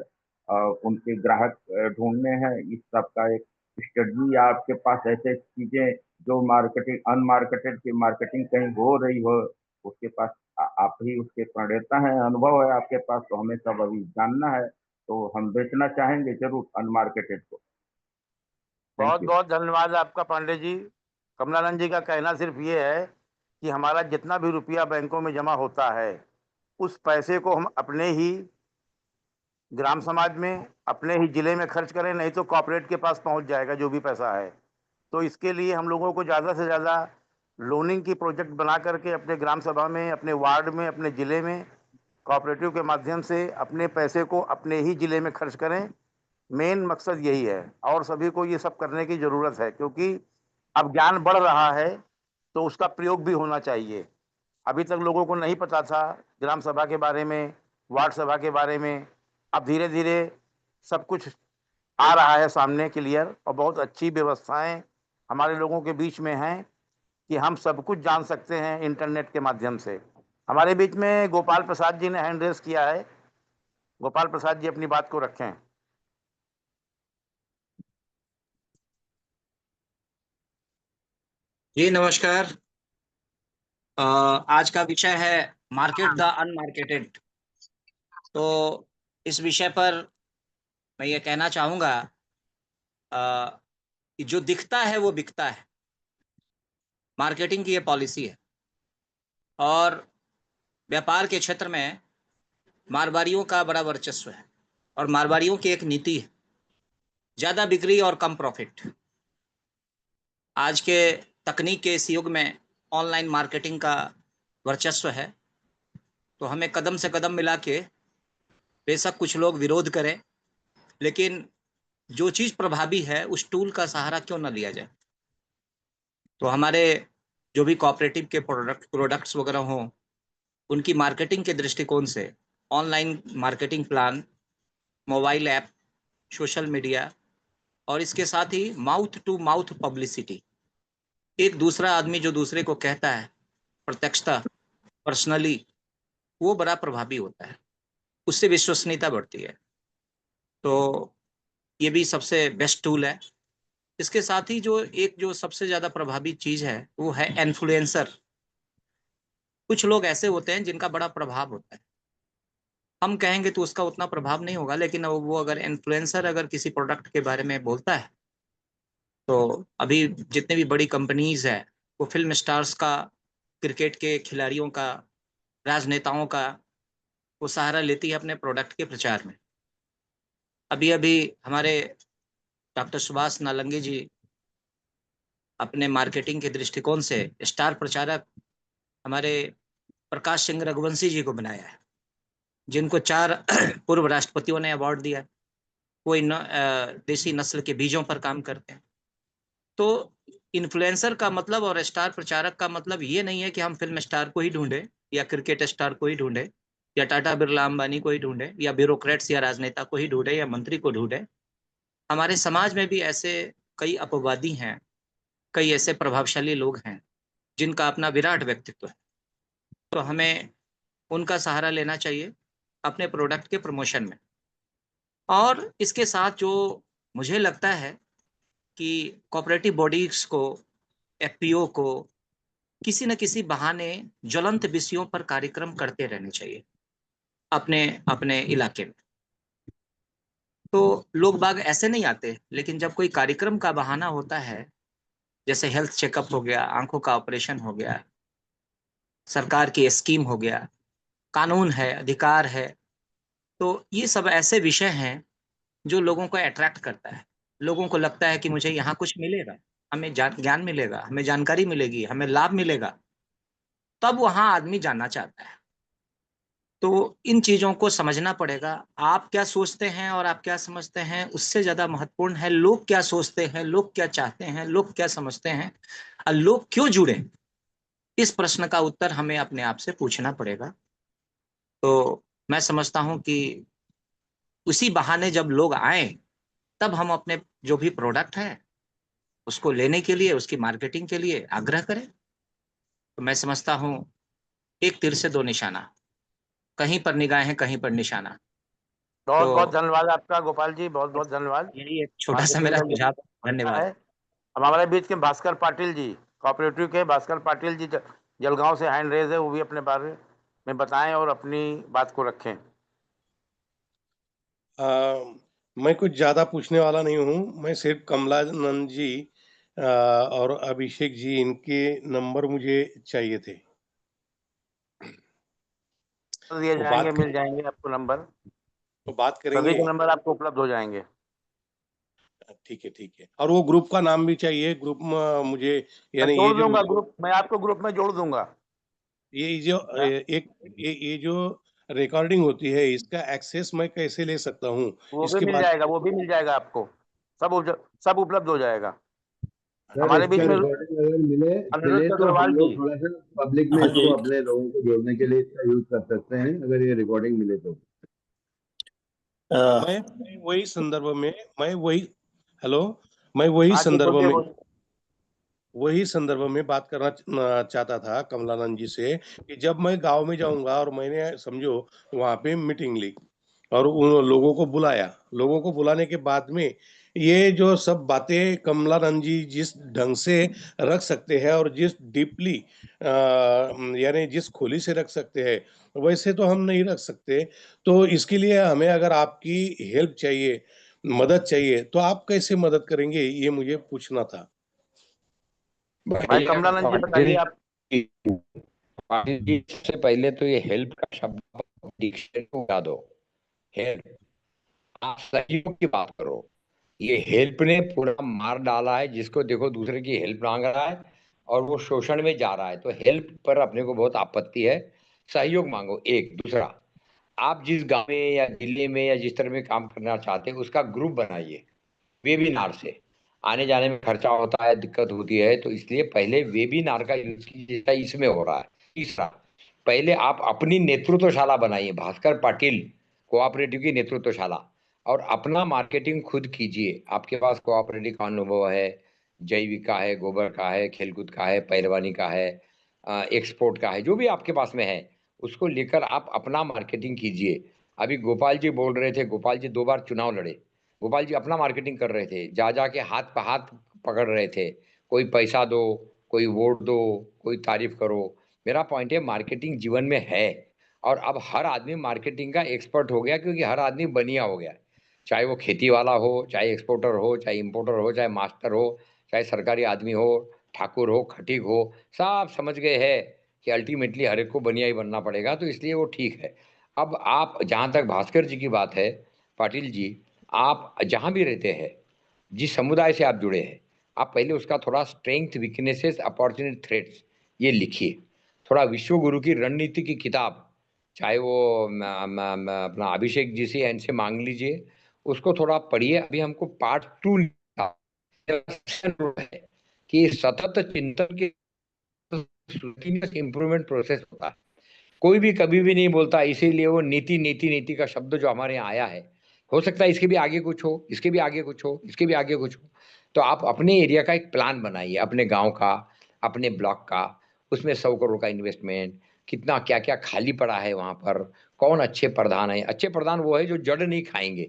उनके ग्राहक ढूंढने हैं। इस सब का एक स्ट्रेटजी, आपके पास ऐसे चीजें जो मार्केटिंग अनमार्केटेड की मार्केटिंग कहीं हो रही हो, उसके पास आप ही उसके प्रणेता हैं, अनुभव है आपके पास, तो हमें सब अभी जानना है। तो हम बेचना चाहेंगे जरूर अनमार्केटेड को। थैंक बहुत यू। बहुत धन्यवाद आपका पांडे जी। कमलानंद जी का कहना सिर्फ ये है कि हमारा जितना भी रुपया बैंकों में जमा होता है, उस पैसे को हम अपने ही ग्राम समाज में, अपने ही जिले में खर्च करें, नहीं तो कॉर्पोरेट के पास पहुंच जाएगा जो भी पैसा है। तो इसके लिए हम लोगों को ज़्यादा से ज़्यादा लोनिंग की प्रोजेक्ट बना करके अपने ग्राम सभा में, अपने वार्ड में, अपने ज़िले में कोऑपरेटिव के माध्यम से अपने पैसे को अपने ही ज़िले में खर्च करें। मेन मकसद यही है, और सभी को ये सब करने की ज़रूरत है, क्योंकि अब ज्ञान बढ़ रहा है तो उसका प्रयोग भी होना चाहिए। अभी तक लोगों को नहीं पता था ग्राम सभा के बारे में, वार्ड सभा के बारे में। अब धीरे धीरे सब कुछ आ रहा है सामने क्लियर, और बहुत अच्छी व्यवस्थाएं हमारे लोगों के बीच में हैं कि हम सब कुछ जान सकते हैं इंटरनेट के माध्यम से। हमारे बीच में गोपाल प्रसाद जी ने हैंड रेस किया है। गोपाल प्रसाद जी अपनी बात को रखें। जी नमस्कार। आज का विषय है मार्केट द अनमार्केटेड। तो इस विषय पर मैं ये कहना चाहूँगा कि जो दिखता है वो बिकता है। मार्केटिंग की ये पॉलिसी है, और व्यापार के क्षेत्र में मारवाड़ियों का बड़ा वर्चस्व है, और मारवाड़ियों की एक नीति है, ज़्यादा बिक्री और कम प्रॉफिट। आज के तकनीक के इस युग में ऑनलाइन मार्केटिंग का वर्चस्व है, तो हमें कदम से कदम मिला के, बेशक कुछ लोग विरोध करें, लेकिन जो चीज़ प्रभावी है उस टूल का सहारा क्यों ना लिया जाए। तो हमारे जो भी कोऑपरेटिव के प्रोडक्ट्स वगैरह हों, उनकी मार्केटिंग के दृष्टिकोण से online marketing plan, mobile app, social media, और इसके साथ ही माउथ टू माउथ पब्लिसिटी, एक दूसरा आदमी जो दूसरे को कहता है प्रत्यक्षता, पर्सनली, वो बड़ा प्रभावी होता है, उससे विश्वसनीयता बढ़ती है। तो ये भी सबसे बेस्ट टूल है। इसके साथ ही जो सबसे ज्यादा प्रभावी चीज है वो है इन्फ्लुएंसर। कुछ लोग ऐसे होते हैं जिनका बड़ा प्रभाव होता है, हम कहेंगे तो उसका उतना प्रभाव नहीं होगा, लेकिन वो अगर इन्फ्लुएंसर अगर किसी प्रोडक्ट के बारे में बोलता है, तो अभी जितने भी बड़ी कंपनीज है वो फिल्म स्टार्स का, क्रिकेट के खिलाड़ियों का, राजनेताओं का वो सहारा लेती है अपने प्रोडक्ट के प्रचार में। अभी अभी हमारे डॉक्टर सुभाष नालंगी जी अपने मार्केटिंग के दृष्टिकोण से स्टार प्रचारक हमारे प्रकाश सिंह रघुवंशी जी को बनाया है, जिनको 4 पूर्व राष्ट्रपतियों ने अवार्ड दिया। कोई देसी नस्ल के बीजों पर काम करते हैं। तो इन्फ्लुएंसर का मतलब और स्टार प्रचारक का मतलब ये नहीं है कि हम फिल्म स्टार को ही ढूंढे या क्रिकेट स्टार को ही ढूंढे या टाटा बिरला अंबानी को ही ढूंढे या ब्यूरोक्रेट्स या राजनेता को ही ढूंढे या मंत्री को ढूंढे। हमारे समाज में भी ऐसे कई अपवादी हैं, कई ऐसे प्रभावशाली लोग हैं जिनका अपना विराट व्यक्तित्व है, तो हमें उनका सहारा लेना चाहिए अपने प्रोडक्ट के प्रमोशन में। और इसके साथ जो मुझे लगता है कि कोऑपरेटिव बॉडीज को, एफपीओ को किसी न किसी बहाने ज्वलंत विषयों पर कार्यक्रम करते रहने चाहिए अपने अपने इलाके में। तो लोग बाग ऐसे नहीं आते, लेकिन जब कोई कार्यक्रम का बहाना होता है, जैसे हेल्थ चेकअप हो गया, आंखों का ऑपरेशन हो गया, सरकार की स्कीम हो गया, कानून है, अधिकार है, तो ये सब ऐसे विषय हैं जो लोगों को अट्रैक्ट करता है। लोगों को लगता है कि मुझे यहाँ कुछ मिलेगा, हमें ज्ञान मिलेगा, हमें जानकारी मिलेगी, हमें लाभ मिलेगा, तब वहां आदमी जानना चाहता है। तो इन चीजों को समझना पड़ेगा। आप क्या सोचते हैं और आप क्या समझते हैं, उससे ज्यादा महत्वपूर्ण है लोग क्या सोचते हैं, लोग क्या चाहते हैं, लोग क्या समझते हैं और लोग क्यों जुड़े। इस प्रश्न का उत्तर हमें अपने आप से पूछना पड़ेगा। तो मैं समझता हूं कि उसी बहाने जब लोग आए, तब हम अपने जो भी प्रोडक्ट है उसको लेने के लिए, उसकी मार्केटिंग के लिए आग्रह करें। तो मैं समझता हूं एक तीर से 2 निशाना, कहीं पर निगाहें कहीं पर निशाना। बहुत तो बहुत धन्यवाद आपका गोपाल जी, बहुत बहुत धन्यवाद। यही एक छोटा सा मार्केटिंग मेरा का ये सुझाव। अच्छा धन्यवाद। है। अब हमारे बीच के भास्कर पाटिल जी, कोऑपरेटिव के भास्कर पाटिल जी जलगांव से हैंड रेज है, वो भी अपने बारे में बताएं और अपनी बात को रखें। मैं कुछ ज्यादा पूछने वाला नहीं हूँ। मैं सिर्फ कमलानंद जी और अभिषेक जी, इनके नंबर मुझे चाहिए थे। दिए वो जाएंगे, मिल जाएंगे आपको नंबर, तो बात सभी करेंगे। के नंबर आपको उपलब्ध हो जाएंगे। ठीक है, ठीक है। और वो ग्रुप का नाम भी चाहिए। ग्रुप में मुझे, मैं यानी जोड़ ये जो दूंगा ग्रुप, मैं आपको ग्रुप में जोड़ दूंगा। ये जो ये जो रिकॉर्डिंग होती है, इसका एक्सेस मैं कैसे ले सकता हूँ? वो भी इसके मिल बाद जाएगा, वो भी मिल जाएगा आपको, सब उपलब्ध हो जाएगा। सर हमारे बीच इसका में रिकॉर्डिंग अगर मिले अनिरुद्ध तो हम अग्रवाल जी, लोग थोड़ा सा पब्लिक में हाँ इसको जी। अपने लोगों को जोड़ने के लिए इसका यूज कर सकते हैं, अगर ये रिकॉर्डिंग मिले तो। मैं वही संदर्भ में मैं वही हेलो मैं वही हाँ जी, संदर्भ बोलिए में बोलिए। वही संदर्भ में बात करना चाहता था कमलानंद जी से, कि जब मैं गांव में जाऊंगा और मैंने समझो वहां पे मीटिंग ली और उन लोगों को बुलाया, लोगों को बुलाने के बाद में ये जो सब बातें कमलानंद जी जिस ढंग से रख सकते हैं और जिस डीपली यानी जिस खोली से रख सकते हैं, वैसे तो हम नहीं रख सकते। तो इसके लिए हमें अगर आपकी हेल्प चाहिए, मदद चाहिए, तो आप कैसे मदद करेंगे, ये मुझे पूछना था। भाई कमलानंद जी बताइए आप। पाटिल जी, सबसे पहले तो ये हेल्प का शब्द डिक्शनरी को हटा दो। हेल्प, आप सहयोग की बात करो। ये हेल्प ने पूरा मार डाला है, जिसको देखो दूसरे की हेल्प मांग रहा है और वो शोषण में जा रहा है। तो हेल्प पर अपने को बहुत आपत्ति है, सहयोग मांगो। एक दूसरा, आप जिस गांव में या जिले में या जिस तरह में काम करना चाहते हैं उसका ग्रुप बनाइए। वेबिनार से आने जाने में खर्चा होता है, दिक्कत होती है, तो इसलिए पहले वेबिनार का यूज कीजिए, इसमें हो रहा है। तीसरा, पहले आप अपनी नेतृत्वशाला बनाइए, भास्कर पाटिल कोऑपरेटिव की नेतृत्वशाला, और अपना मार्केटिंग खुद कीजिए। आपके पास कोऑपरेटिव का अनुभव है, जैविक का है, गोबर का है, खेलकूद का है, पहलवानी का है, एक्सपोर्ट का है, जो भी आपके पास में है उसको लेकर आप अपना मार्केटिंग कीजिए। अभी गोपाल जी बोल रहे थे, गोपाल जी 2 बार चुनाव लड़े, गोपाल जी अपना मार्केटिंग कर रहे थे, जा जा के हाथ पे हाथ पकड़ रहे थे, कोई पैसा दो, कोई वोट दो, कोई तारीफ करो। मेरा पॉइंट है मार्केटिंग जीवन में है, और अब हर आदमी मार्केटिंग का एक्सपर्ट हो गया, क्योंकि हर आदमी बनिया हो गया, चाहे वो खेती वाला हो, चाहे एक्सपोर्टर हो, चाहे इम्पोर्टर हो, चाहे मास्टर हो, चाहे सरकारी आदमी हो, ठाकुर हो, खटीक हो, सब समझ गए हैं कि अल्टीमेटली हर एक को बनिया ही बनना पड़ेगा, तो इसलिए वो ठीक है। अब आप, जहाँ तक भास्कर जी की बात है, पाटिल जी, आप जहाँ भी रहते हैं, जिस समुदाय से आप जुड़े हैं, आप पहले उसका थोड़ा स्ट्रेंथ, वीकनेसेस, अपॉर्चुनिटी, थ्रेट्स ये लिखिए। थोड़ा विश्व गुरु की रणनीति की किताब, चाहे वो अपना अभिषेक जी से इनसे मांग लीजिए, उसको थोड़ा पढ़िए। अभी हमको पार्ट 2 है कि सतत चिंतन की इंप्रूवमेंट प्रोसेस होता है। कोई भी कभी भी नहीं बोलता, इसीलिए वो नीति नीति नीति का शब्द जो हमारे यहाँ आया है, हो सकता है इसके भी आगे कुछ हो, इसके भी आगे कुछ हो, इसके भी आगे कुछ हो। तो आप अपने एरिया का एक प्लान बनाइए, अपने गांव का, अपने ब्लॉक का, उसमें 100 करोड़ का इन्वेस्टमेंट, कितना क्या क्या खाली पड़ा है वहां पर, कौन अच्छे प्रधान है। अच्छे प्रधान वो है जो जड़ नहीं खाएंगे,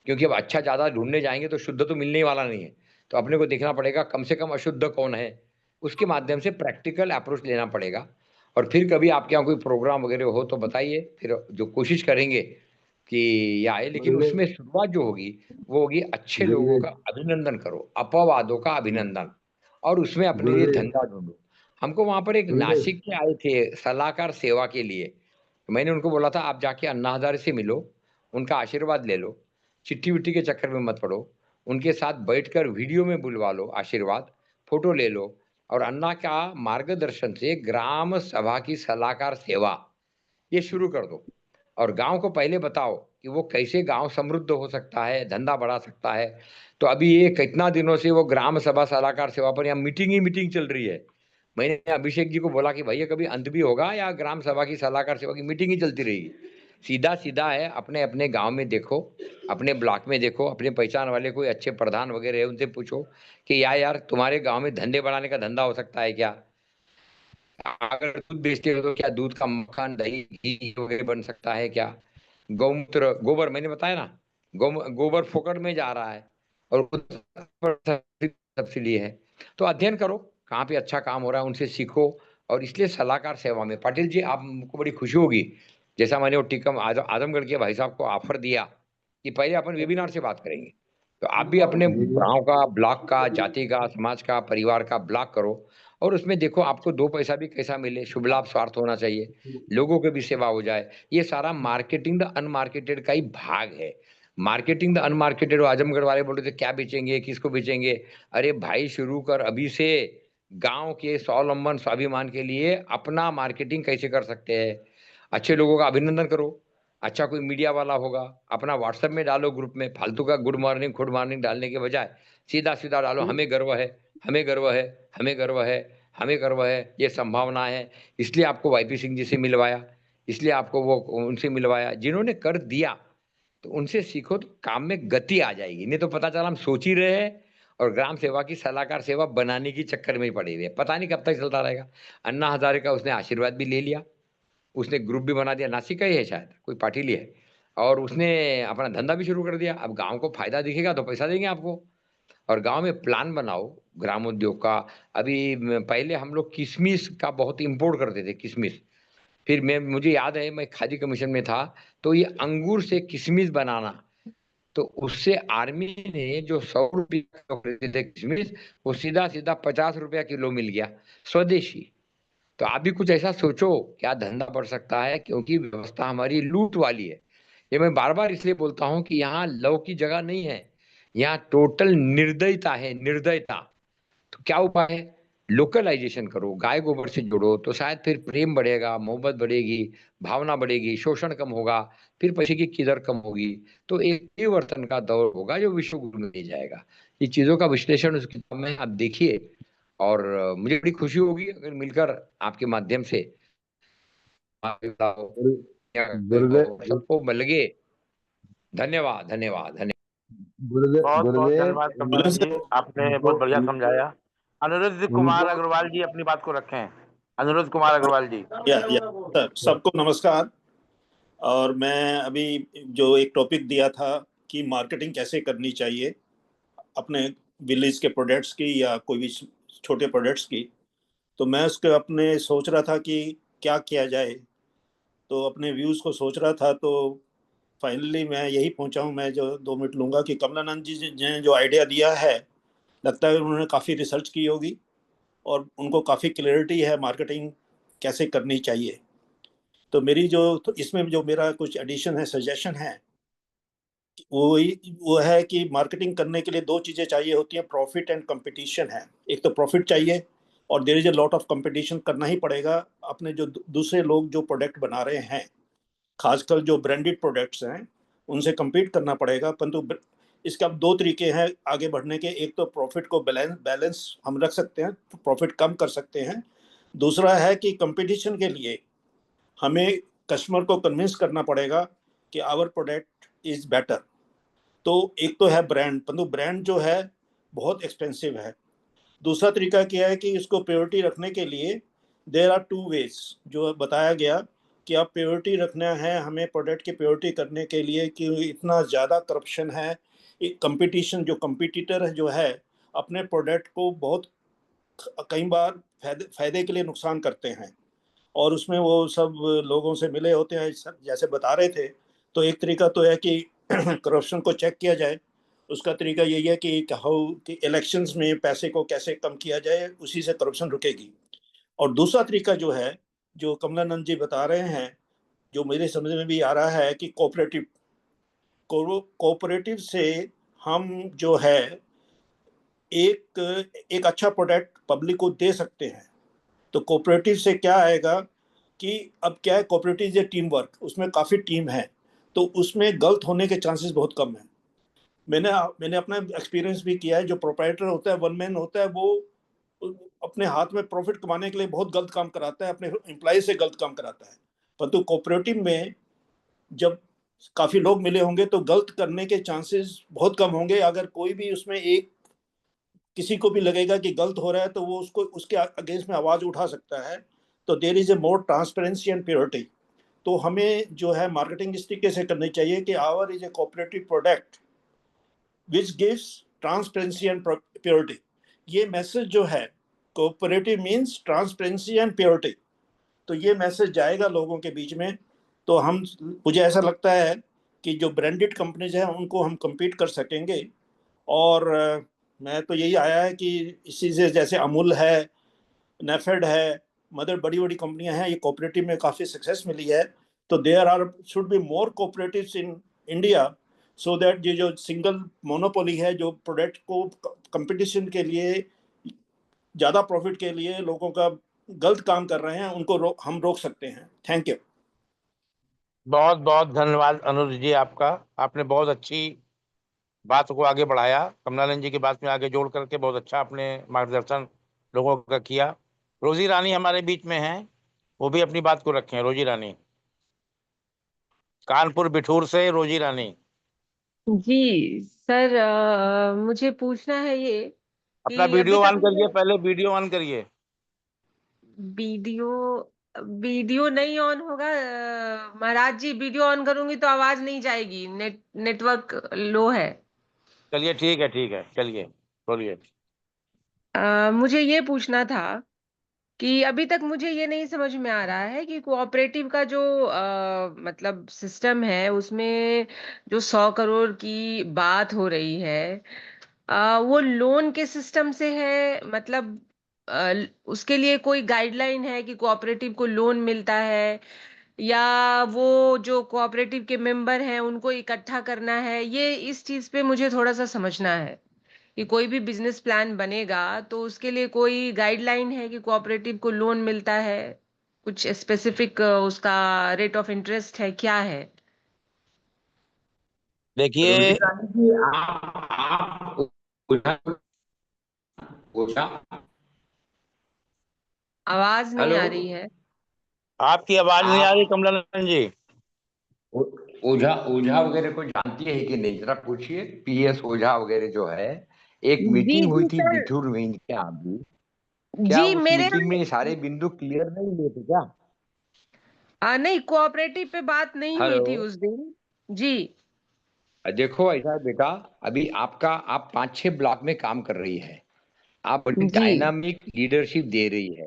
क्योंकि अब अच्छा ज़्यादा ढूंढने जाएंगे तो शुद्ध तो मिलने वाला नहीं है, तो अपने को देखना पड़ेगा कम से कम अशुद्ध कौन है, उसके माध्यम से प्रैक्टिकल अप्रोच लेना पड़ेगा। और फिर कभी आपके यहाँ कोई प्रोग्राम वगैरह हो तो बताइए, फिर जो कोशिश करेंगे कि ये आए, लेकिन उसमें शुरुआत जो होगी वो होगी अच्छे लोगों का अभिनंदन करो, अपवादों का अभिनंदन, और उसमें अपने लिए धंधा ढूंढो। हमको वहां पर एक नासिक के आए थे सलाहकार सेवा के लिए, तो मैंने उनको बोला था आप जाके अन्ना हजारे से मिलो, उनका आशीर्वाद ले लो, चिट्ठी विट्ठी के चक्कर में मत पड़ो, उनके साथ बैठकर वीडियो में बुलवा लो आशीर्वाद, फोटो ले लो, और अन्ना का मार्गदर्शन से ग्राम सभा की सलाहकार सेवा ये शुरू कर दो। और गांव को पहले बताओ कि वो कैसे गांव समृद्ध हो सकता है, धंधा बढ़ा सकता है। तो अभी ये कितना दिनों से वो ग्राम सभा सलाहकार सेवा पर यहाँ मीटिंग ही मीटिंग चल रही है। मैंने अभिषेक जी को बोला कि भैया कभी अंत भी होगा या ग्राम सभा की सलाहकार सेवा की मीटिंग ही चलती रहेगी। सीधा सीधा है, अपने अपने गांव में देखो, अपने ब्लॉक में देखो, अपने पहचान वाले कोई अच्छे प्रधान वगैरह है उनसे पूछो कि यार तुम्हारे गांव में धंधे बढ़ाने का धंधा हो सकता है क्या, अगर दूध बेचते हो तो क्या दूध का मक्खन, दही, घी वगैरह बन सकता है क्या, गौमूत्र, गोबर, मैंने बताया ना, गोबर फोकट में जा रहा है और सब्सिडी है। तो अध्ययन करो कहाँ पे अच्छा काम हो रहा है, उनसे सीखो। और इसलिए सलाहकार सेवा में पाटिल जी आपको बड़ी खुशी होगी, जैसा मैंने वो टिकम आजमगढ़ के भाई साहब को ऑफर दिया कि पहले अपन वेबिनार से बात करेंगे, तो आप भी अपने गांव का, ब्लॉक का, जाति का, समाज का, परिवार का ब्लॉक करो, और उसमें देखो आपको 2 पैसा भी कैसा मिले, शुभ लाभ स्वार्थ होना चाहिए, लोगों की भी सेवा हो जाए। ये सारा मार्केटिंग द अनमार्केटेड का ही भाग है। मार्केटिंग द अनमार्केटेड, आजमगढ़ वाले बोल रहे थे क्या बेचेंगे, किसको बेचेंगे, अरे भाई शुरू कर अभी से। गांव के स्वावलंबन स्वाभिमान के लिए अपना मार्केटिंग कैसे कर सकते हैं, अच्छे लोगों का अभिनंदन करो, अच्छा कोई मीडिया वाला होगा अपना व्हाट्सएप में डालो, ग्रुप में फालतू का गुड मॉर्निंग डालने के बजाय सीधा सीधा डालो, हमें गर्व है, हमें गर्व है, हमें गर्व है, हमें गर्व है, ये संभावना है। इसलिए आपको वाईपी सिंह जी से मिलवाया, इसलिए आपको वो उनसे मिलवाया जिन्होंने कर दिया, तो उनसे सीखो तो काम में गति आ जाएगी। नहीं तो पता चला हम सोच ही रहे हैं और ग्राम सेवा की सलाहकार सेवा बनाने की चक्कर में ही पड़े हुए, पता नहीं कब तक चलता रहेगा। अन्ना हजारे का उसने आशीर्वाद भी ले लिया, उसने ग्रुप भी बना दिया, नासिक का ही है शायद, कोई पाटिल ही है, और उसने अपना धंधा भी शुरू कर दिया। अब गांव को फायदा दिखेगा तो पैसा देंगे आपको। और गांव में प्लान बनाओ ग्राम उद्योग का। अभी पहले हम लोग किशमिश का बहुत इंपोर्ट करते थे, किशमिश, फिर मुझे याद है मैं खादी कमीशन में था, तो ये अंगूर से किशमिश बनाना, तो उससे आर्मी ने जो 100 रुपये का खरीदे थे किशमिश, वो सीधा सीधा 50 रुपया किलो मिल गया स्वदेशी। तो आप भी कुछ ऐसा सोचो, क्या धंधा बढ़ सकता है, क्योंकि व्यवस्था हमारी लूट वाली है। ये मैं बार बार इसलिए बोलता हूँ कि यहाँ लव की जगह नहीं है, यहाँ टोटल निर्दयता है, निर्दयता। तो क्या उपाय है, लोकलाइजेशन करो, गाय गोबर से जोड़ो, तो शायद फिर प्रेम बढ़ेगा, मोहब्बत बढ़ेगी, भावना बढ़ेगी, शोषण कम होगा, फिर पैसे की किदर कम होगी, तो एक परिवर्तन का दौर होगा जो विश्व गुरु में नहीं जाएगा। ये चीजों का विश्लेषण उस किताब में आप देखिए, और मुझे बड़ी खुशी होगी अगर मिलकर आपके माध्यम से गुरुदेव सबको लगे। धन्यवाद, धन्यवाद, धन्यवाद। गुरुदेव बहुत बहुत गुरुदेव धन्यवाद कमला जी, आपने बहुत बढ़िया समझाया। अनुरुद्ध कुमार अग्रवाल जी अपनी बात को रखें। अनुरुद्ध कुमार अग्रवाल जी। सर, सबको नमस्कार। और मैं अभी जो एक टॉपिक दिया था कि मार्केटिंग कैसे करनी चाहिए अपने विलेज के प्रोडक्ट्स की या कोई भी छोटे प्रोडक्ट्स की, तो मैं उसके अपने सोच रहा था कि क्या किया जाए, तो अपने व्यूज़ को सोच रहा था। तो फाइनली मैं यही पहुंचा हूं। मैं जो 2 मिनट लूंगा कि कमलानंद जी ने जो आइडिया दिया है, लगता है उन्होंने काफ़ी रिसर्च की होगी और उनको काफ़ी क्लैरिटी है मार्केटिंग कैसे करनी चाहिए। तो मेरी जो तो इसमें जो मेरा कुछ एडिशन है, सजेशन है, वो है कि मार्केटिंग करने के लिए 2 चीज़ें चाहिए होती हैं, प्रॉफिट एंड कंपटीशन है। एक तो प्रॉफिट चाहिए और there is a lot of competition, करना ही पड़ेगा। अपने जो दूसरे लोग जो प्रोडक्ट बना रहे हैं, खासकर जो ब्रांडेड प्रोडक्ट्स हैं, उनसे compete करना पड़ेगा। परंतु इसके अब 2 तरीके हैं आगे बढ़ने के। एक तो प्रॉफिट को बैलेंस हम रख सकते हैं, प्रॉफिट कम कर सकते हैं। दूसरा है कि कंपटीशन के लिए हमें कस्टमर को कन्विंस करना पड़ेगा कि आवर प्रोडक्ट इज बेटर। तो एक तो है ब्रांड, परंतु ब्रांड जो है बहुत एक्सपेंसिव है। दूसरा तरीका क्या है कि इसको प्योरिटी रखने के लिए देयर आर 2 वेज, जो बताया गया कि आप प्योरिटी रखना है हमें प्रोडक्ट की प्योरिटी करने के लिए, कि इतना ज़्यादा करप्शन है। कंपटीशन जो कंपटीटर है जो है अपने प्रोडक्ट को बहुत कई बार फायदे के लिए नुकसान करते हैं, और उसमें वो सब लोगों से मिले होते हैं जैसे बता रहे थे। तो एक तरीका तो है कि करप्शन को चेक किया जाए। उसका तरीका यही है कि हाउ कि इलेक्शंस में पैसे को कैसे कम किया जाए, उसी से करप्शन रुकेगी। और दूसरा तरीका जो है, जो कमलानंद जी बता रहे हैं, जो मेरे समझ में भी आ रहा है कि कोऑपरेटिव से हम जो है एक अच्छा प्रोडक्ट पब्लिक को दे सकते हैं। तो कोऑपरेटिव से क्या आएगा कि अब क्या है, कोऑपरेटिव ये टीम वर्क, उसमें काफ़ी टीम है, तो उसमें गलत होने के चांसेस बहुत कम है। मैंने अपना एक्सपीरियंस भी किया है। जो प्रोप्राइटर होता है, वन मैन होता है, वो अपने हाथ में प्रॉफिट कमाने के लिए बहुत गलत काम कराता है, अपने एम्प्लॉय से गलत काम कराता है। परंतु कोऑपरेटिव में जब काफ़ी लोग मिले होंगे तो गलत करने के चांसेस बहुत कम होंगे। अगर कोई भी उसमें एक किसी को भी लगेगा कि गलत हो रहा है, तो वो उसको उसके अगेंस्ट में आवाज़ उठा सकता है। तो there is a more transparency and purity. तो हमें जो है मार्केटिंग इस तरीके से करनी चाहिए कि our is a cooperative product which gives transparency and purity. ये मैसेज जो है, cooperative means transparency and purity, तो ये मैसेज जाएगा लोगों के बीच में। तो मुझे ऐसा लगता है कि जो ब्रांडेड कंपनीज हैं उनको हम compete कर सकेंगे। और मैं तो यही आया है कि इसी से, जैसे अमूल है, नेफेड है, मदर बड़ी बड़ी कंपनियां हैं, ये कोऑपरेटिव में काफ़ी सक्सेस मिली है। तो there are should be more cooperatives in India, so that ये जो सिंगल मोनोपोली है, जो प्रोडक्ट को कंपटीशन के लिए, ज़्यादा प्रॉफिट के लिए लोगों का गलत काम कर रहे हैं, उनको हम रोक सकते हैं। Thank you. बहुत बहुत धन्यवाद अनुरुद्ध जी आपका। आपने बहुत अच्छी बात को आगे बढ़ाया, कमलानंद जी की बात में आगे जोड़ करके बहुत अच्छा आपने मार्गदर्शन लोगों का किया। रोजी रानी हमारे बीच में हैं, वो भी अपनी बात को रखें। रोजी रानी, कानपुर बिठूर से रोजी रानी। जी सर, मुझे पूछना है ये अपना कि अभी वीडियो तक ऑन मुझे करिए, पहले वीडियो ऑन करिए। वीडियो वीडियो नहीं ऑन होगा। महाराज जी, वीडियो ऑन करूंगी तो आवाज नहीं जाएगी, नेटवर्क लो है। चलिए ठीक है, ठीक है, चलिए बोलिए। मुझे ये पूछना था कि अभी तक मुझे ये नहीं समझ में आ रहा है कि कोऑपरेटिव का जो मतलब सिस्टम है, उसमें जो 100 करोड़ की बात हो रही है, वो लोन के सिस्टम से है? मतलब उसके लिए कोई गाइडलाइन है कि कोऑपरेटिव को लोन मिलता है, या वो जो कोऑपरेटिव के मेंबर हैं उनको इकट्ठा करना है? ये इस चीज पे मुझे थोड़ा सा समझना है कि कोई भी बिजनेस प्लान बनेगा तो उसके लिए कोई गाइडलाइन है कि कोऑपरेटिव को लोन मिलता है, कुछ स्पेसिफिक उसका रेट ऑफ इंटरेस्ट है, क्या है? देखिए, आप ओझा, आवाज नहीं हेलो, आ रही है। आपकी आवाज नहीं आ रही आप कमलानंद जी। ओझा ओझा वगैरह को जानती है कि नहीं, जरा पूछिए। PS ओझा वगैरह जो है, एक जी मीटिंग हुई जी थी सर। बिठूर में इनके यहाँ भी, क्या जी उस मेरे मीटिंग में यहाँ ये सारे बिंदु क्लियर नहीं हुए थे क्या? नहीं, कोऑपरेटिव पे बात नहीं हुई थी हेलो, उस दिन। जी देखो ऐसा है बेटा, अभी आप 5-6 ब्लॉक में काम कर रही है, आप बड़ी जी डायनामिक लीडरशिप दे रही है,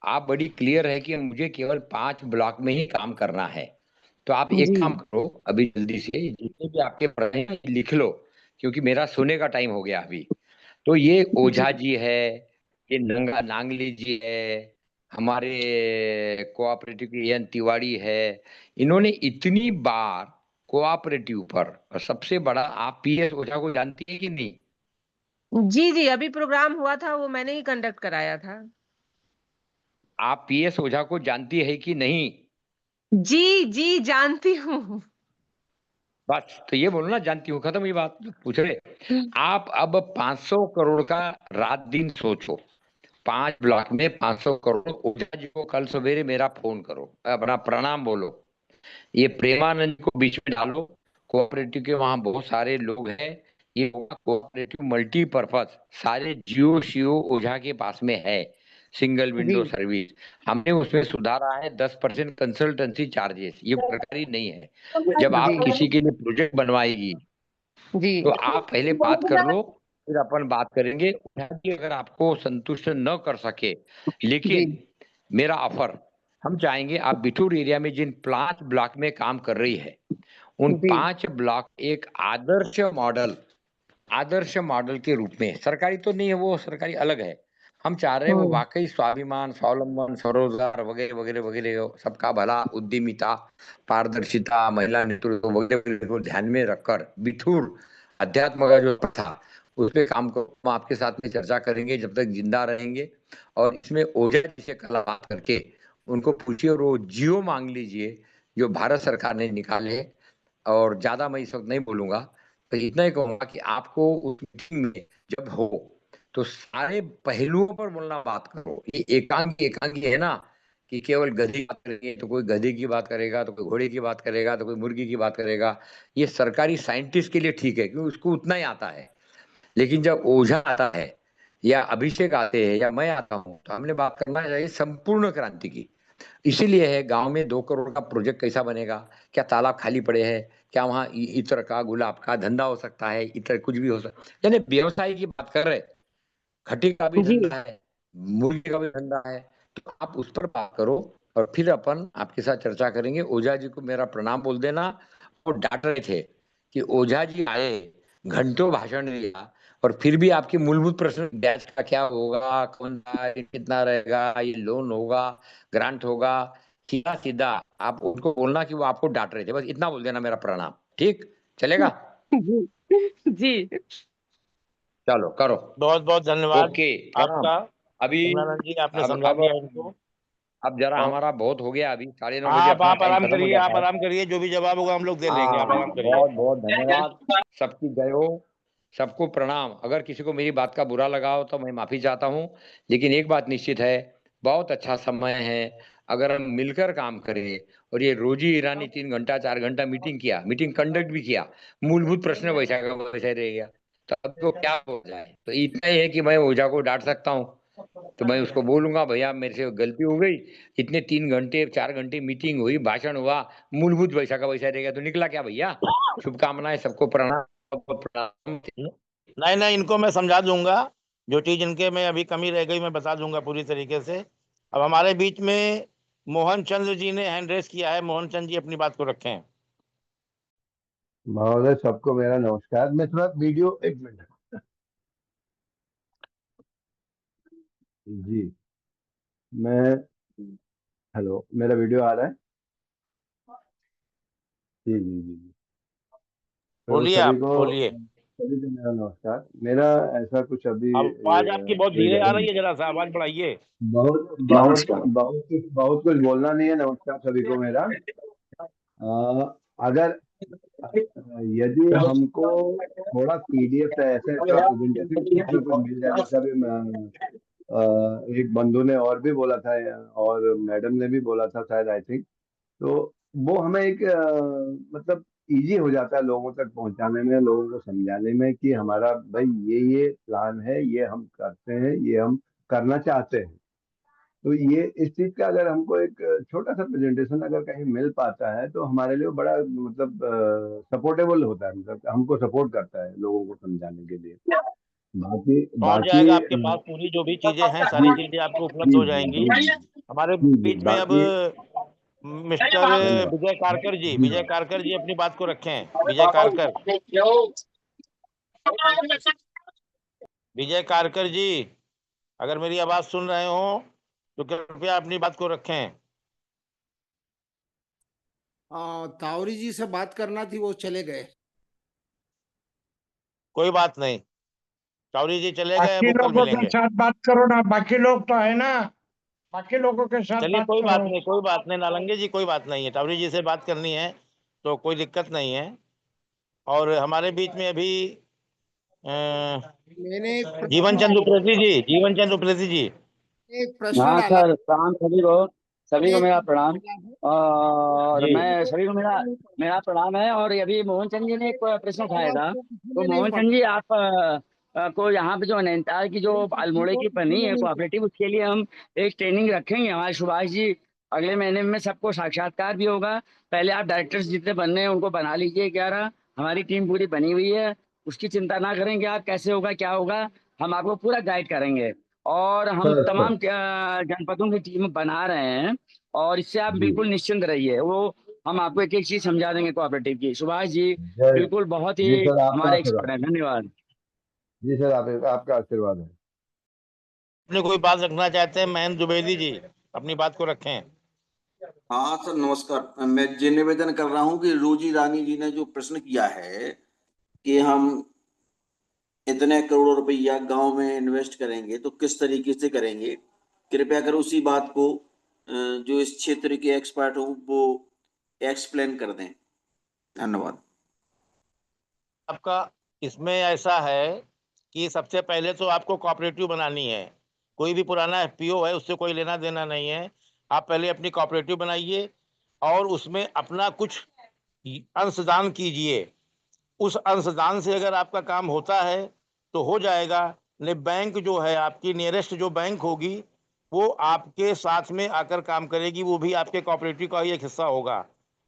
आप बड़ी क्लियर है कि मुझे केवल 5 ब्लॉक में ही काम करना है। तो आप एक जी काम करो, अभी जल्दी से जितने भी आपके प्रश्न हैं लिख लो, क्योंकि मेरा सोने का टाइम हो गया अभी। तो ये जी ओझा जी है, ये नंगा नांगली जी है, हमारे कोऑपरेटिव के एन तिवारी है, इन्होंने इतनी बार कोऑपरेटिव पर, और सबसे बड़ा आप पीएस ओझा को जानती है कि नहीं? जी जी अभी प्रोग्राम हुआ था, वो मैंने ही कंडक्ट कराया था। आप पीएस ओझा को जानती है कि नहीं? जी जी जानती हूँ। बस तो ये बोलो ना जानती हूँ, खत्म ये बात, पूछ रहे। आप अब 500 करोड़ का रात दिन सोचो, 5 ब्लॉक में 500 करोड़। ओझा जी को कल सवेरे मेरा फोन करो, अपना प्रणाम बोलो, ये प्रेमानंद को बीच में डालो, कोऑपरेटिव के वहां बहुत सारे लोग हैं, ये कोऑपरेटिव मल्टीपर्पज सारे जियो शियो ओझा के पास में है, सिंगल विंडो जी सर्विस। हमने उसमें सुधारा है 10% कंसल्टेंसी चार्जेस, ये सरकारी नहीं है। जब आप जी किसी के लिए प्रोजेक्ट बनवाएगी जी तो आप पहले बात कर लो, फिर अपन बात करेंगे। ओझा जी अगर आपको संतुष्ट न कर सके, जी लेकिन मेरा ऑफर, हम चाहेंगे आप बिठूर एरिया में जिन 5 ब्लॉक में काम कर रही है, उन जी 5 ब्लॉक एक आदर्श मॉडल के रूप में, सरकारी तो नहीं है वो, सरकारी अलग है, हम चाह रहे हैं वो वाकई स्वाभिमान, स्वावलंबन, स्वरोजगार वगैरह वगैरह वगैरह, सबका भला, उद्यमिता, पारदर्शिता, महिला नेतृत्व वगैरह को ध्यान में रखकर बिठूर अध्यात्म का जो था उस पर काम को हम आपके साथ में चर्चा करेंगे जब तक जिंदा रहेंगे। और इसमें ओझा जी से कल बात करके उनको पूछिए और वो जियो मांग लीजिए जो भारत सरकार ने निकाले। और ज्यादा मैं इस वक्त नहीं बोलूंगा, तो इतना ही कहूंगा कि आपको उस मीटिंग में जब हो तो सारे पहलुओं पर बोलना, बात करो। ये एकांकी है ना, कि केवल गधे की बात करेंगे तो कोई गधे की बात करेगा, तो कोई घोड़े की बात करेगा, तो कोई मुर्गी की बात करेगा। ये सरकारी साइंटिस्ट के लिए ठीक है क्योंकि उसको उतना ही आता है, लेकिन जब ओझा आता है या अभिषेक आते हैं या मैं आता हूँ तो हमने बात करना चाहिए संपूर्ण क्रांति की। इसीलिए है गांव में 2 करोड़ का प्रोजेक्ट कैसा बनेगा, क्या तालाब खाली पड़े हैं, क्या वहाँ इत्र का, गुलाब का धंधा हो सकता है, इत्र कुछ भी हो सकता है, यानी व्यवसाय की बात कर रहे, खट्टी का भी जी धंधा है, मुर्गी का भी धंधा है, तो आप उस पर बात करो और फिर अपन आपके साथ चर्चा करेंगे। ओझा जी को मेरा प्रणाम बोल देना। वो डांट रहे थे कि ओझा जी आए, घंटों भाषण दिया, और फिर भी आपके मूलभूत प्रश्न, गैस का क्या होगा, कौन सा कितना रहेगा, ये लोन होगा, ग्रांट होगा, सीधा सीधा आप उनको बोलना कि वो आपको डांट रहे थे, बस इतना बोल देना, मेरा प्रणाम, ठीक चलेगा? जी जी चलो करो। बहुत बहुत धन्यवाद ओके, प्रणाम। आपका अभी कमलानंद जी, आपने अब समझा अब दिया इनको। अब जरा और हमारा बहुत हो गया, अभी 9:30 बजे आप अपना आप टाइम आराम खत्म हो करिए, आप जाता है। आराम करिए, जो भी जवाब होगा हम लोग दे लेंगे, आप हाँ, आराम करिए। बहुत बहुत धन्यवाद, सबकी जय हो, सबको प्रणाम। अगर किसी को मेरी बात का बुरा लगा हो तो मैं माफी चाहता हूँ, लेकिन एक बात निश्चित है, बहुत अच्छा समय है अगर हम मिलकर काम करें। और ये रोजी ईरानी 3 घंटा 4 घंटा मीटिंग किया, मीटिंग कंडक्ट भी किया, मूलभूत प्रश्न वैसा का वैसा ही रह गया, तो अब तो क्या हो जाए। तो इतना ही है कि मैं ओझा को डांट सकता हूँ, तो मैं उसको बोलूंगा भैया मेरे से गलती हो गई, इतने 3 घंटे 4 घंटे मीटिंग हुई, भाषण हुआ, मूलभूत वैसा का वैसा रहेगा, तो निकला क्या भैया। शुभकामनाएं, सबको प्रणाम, सबको प्रणाम। नहीं नहीं, इनको मैं समझा दूंगा, जो चीज इनके में अभी कमी रह गई मैं बता दूंगा पूरी तरीके से। अब हमारे बीच में मोहन चंद्र जी ने हैंड रेस किया है, मोहन चंद्र जी अपनी बात को रखें। महोदय सबको मेरा नमस्कार। मैं थोड़ा वीडियो, एक मिनट जी, मैं, हेलो, मेरा वीडियो आ रहा है? जी जी जी जी। तो बोलिए, आप बोलिए। सभी को मेरा नमस्कार। मेरा ऐसा कुछ अभी आवाज आपकी बहुत कोई धीरे आ ज्यादा रही है, जरा सा आवाज बढ़ाइए। बहुत बहुत बहुत कुछ बोलना नहीं है। नमस्कार सभी को मेरा। अगर यदि हमको थोड़ा पीडीएफ ऐसे ऐसा प्रेजेंटेशन कुछ ना कुछ मिल जाए, जैसा भी एक बंधु ने और भी बोला था और मैडम ने भी बोला था शायद, आई थिंक, तो वो हमें एक मतलब इजी हो जाता है लोगों तक पहुंचाने में, लोगों को समझाने में कि हमारा भाई ये प्लान है, ये हम करते हैं, ये हम करना चाहते हैं। तो ये इस चीज का अगर हमको एक छोटा सा प्रेजेंटेशन अगर कहीं मिल पाता है तो हमारे लिए बड़ा मतलब सपोर्टेबल होता है, मतलब हमको सपोर्ट करता है लोगों को समझाने के लिए। बाकी पहुंच बाकी जाएगा आपके पास, पूरी जो भी चीजें हैं सारी जी चीजें आपको उपलब्ध जी हो जी जाएंगी। जी हमारे जी जी बीच में अब बाकी मिस्टर धन्यवाद। विजय कारकर जी, जी विजय कारकर जी अपनी बात को रखें। विजय कारकर, विजय कारकर जी, अगर मेरी आवाज सुन रहे हो तो कृपया अपनी बात को रखें। तावरी जी से बात करना थी, वो चले गए। कोई बात नहीं, चौरी जी चले गए, बाकी वो कल लोगों के मिलेंगे। साथ बात करो ना, बाकी लोग तो है ना, बाकी लोगों के साथ चलिए बात कोई बात करो। नहीं, कोई बात नहीं नालंगे जी, कोई बात नहीं है। टावरी जी से बात करनी है तो कोई दिक्कत नहीं है। और हमारे बीच में अभी मैंने एक जीवन चंद उप्रेती जी, जीवन चंद उप्रेती जी। प्रश्न हाँ डाला सर, प्रणाम सभी को मेरा प्रणाम। और जी मैं सभी को मेरा मेरा प्रणाम है। और अभी मोहन चंद जी ने एक प्रश्न उठाया था, तो नहीं मोहन चंद जी आप को यहाँ पे जो नैनीताल की जो अल्मोड़े की बनी है कोऑपरेटिव, उसके लिए हम एक ट्रेनिंग रखेंगे। हमारे सुभाष जी अगले महीने में सबको साक्षात्कार भी होगा। पहले आप डायरेक्टर्स जितने बनने हैं उनको बना लीजिए 11। हमारी टीम पूरी बनी हुई है, उसकी चिंता ना करेंगे आप, कैसे होगा क्या होगा हम आपको पूरा गाइड करेंगे। और हम सर तमाम जनपदों की टीम बना रहे हैं, और इससे आप जी बिल्कुल निश्चिंत रहिए। वो हम आपको एक एक चीज समझा देंगे कोऑपरेटिव की। सुभाष जी जय बिल्कुल बहुत जी ही सर, आपका हमारे एक्सपर्ट आशीर्वाद। हैं। धन्यवाद। जी सर, आपका आशीर्वाद है। अपने कोई बात रखना चाहते हैं महेंद्र द्विवेदी जी, अपनी बात को रखें। हाँ सर नमस्कार। मैं ये निवेदन कर रहा हूँ कि रोजी रानी जी ने जो प्रश्न किया है कि हम इतने करोड़ रुपया गांव में इन्वेस्ट करेंगे तो किस तरीके से करेंगे, कृपया कर उसी बात को जो इस क्षेत्र के एक्सपर्ट हो वो एक्सप्लेन कर दें। धन्यवाद। आपका इसमें ऐसा है कि सबसे पहले तो आपको कोऑपरेटिव बनानी है। कोई भी पुराना एफपीओ है उससे कोई लेना देना नहीं है। आप पहले अपनी कोऑपरेटिव बनाइए और उसमें अपना कुछ अंशदान कीजिए। उस अंशदान से अगर आपका काम होता है तो हो जाएगा, नहीं बैंक जो है आपकी नियरेस्ट जो बैंक होगी वो आपके साथ में आकर काम करेगी, वो भी आपके कोऑपरेटिव का ही एक हिस्सा होगा।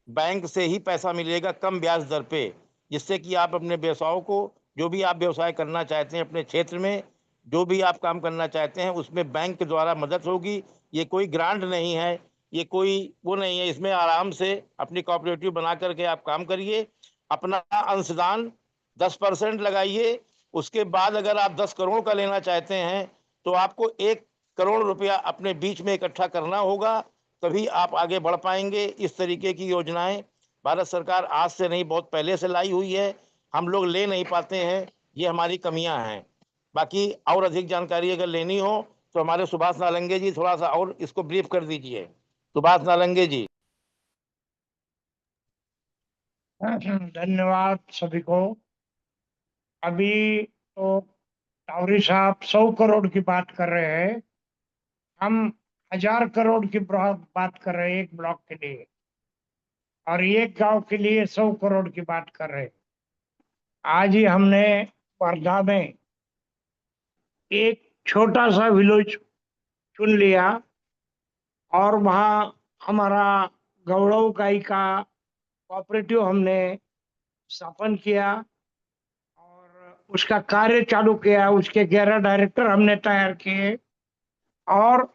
बैंक से ही पैसा मिलेगा कम ब्याज दर पे, जिससे कि आप अपने व्यवसायों को, जो भी आप व्यवसाय करना चाहते हैं अपने क्षेत्र में, जो भी आप काम करना चाहते हैं उसमें बैंक के द्वारा मदद होगी। ये कोई ग्रांट नहीं है, ये कोई वो नहीं है। इसमें आराम से अपनी कोऑपरेटिव बना करके आप काम करिए, अपना अंशदान 10% लगाइए। उसके बाद अगर आप 10 करोड़ का लेना चाहते हैं तो आपको 1 करोड़ रुपया अपने बीच में इकट्ठा करना होगा, तभी आप आगे बढ़ पाएंगे। इस तरीके की योजनाएं भारत सरकार आज से नहीं बहुत पहले से लाई हुई है, हम लोग ले नहीं पाते हैं, ये हमारी कमियां हैं। बाकी और अधिक जानकारी अगर लेनी हो तो हमारे सुभाष नालंगे जी थोड़ा सा और इसको ब्रीफ कर दीजिए। सुभाष नालंगे जी। धन्यवाद सभी को। अभी तो टावरी साहब 100 करोड़ की बात कर रहे हैं, हम 1000 करोड़ की बात कर रहे हैं एक ब्लॉक के लिए, और एक गांव के लिए 100 करोड़ की बात कर रहे हैं। आज ही हमने वर्धा में एक छोटा सा विलेज चुन लिया और वहाँ हमारा गौरव गाई का कोऑपरेटिव हमने स्थापन किया और उसका कार्य चालू किया। उसके 11 डायरेक्टर हमने तैयार किए और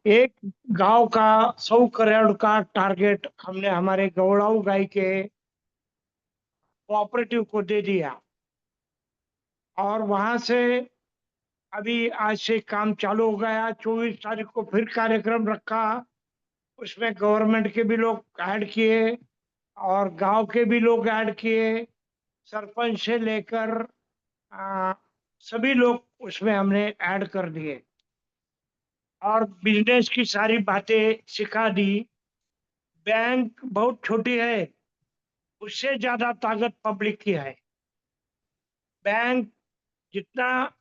एक गांव का 100 करोड़ का टारगेट हमने हमारे गौरव गाई के कोऑपरेटिव को दे दिया। और वहां से अभी आज से काम चालू हो गया। 24 तारीख को फिर कार्यक्रम रखा, उसमें गवर्नमेंट के भी लोग ऐड किए और गांव के भी लोग ऐड किए, सरपंच से लेकर सभी लोग उसमें हमने ऐड कर दिए और बिजनेस की सारी बातें सिखा दी। बैंक बहुत छोटी है, उससे ज्यादा ताकत पब्लिक की है। बैंक जितना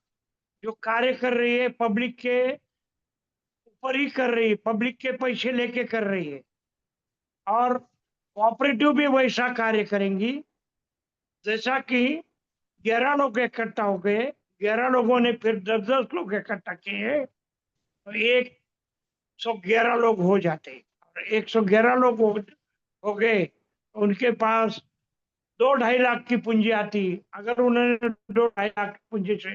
जो कार्य कर रही है पब्लिक के ऊपर ही कर रही है, पब्लिक के पैसे लेके कर रही है। और कोऑपरेटिव भी वैसा कार्य करेंगी जैसा कि 11 लोग इकट्ठा हो गए, 11 लोगों ने फिर 10-10 लोग इकट्ठा किए तो 111 लोग हो जाते। और 111 लोग हो गए तो उनके पास 2-2.5 लाख की पूंजी आती। अगर उन्होंने 2-2.5 लाख की पूंजी से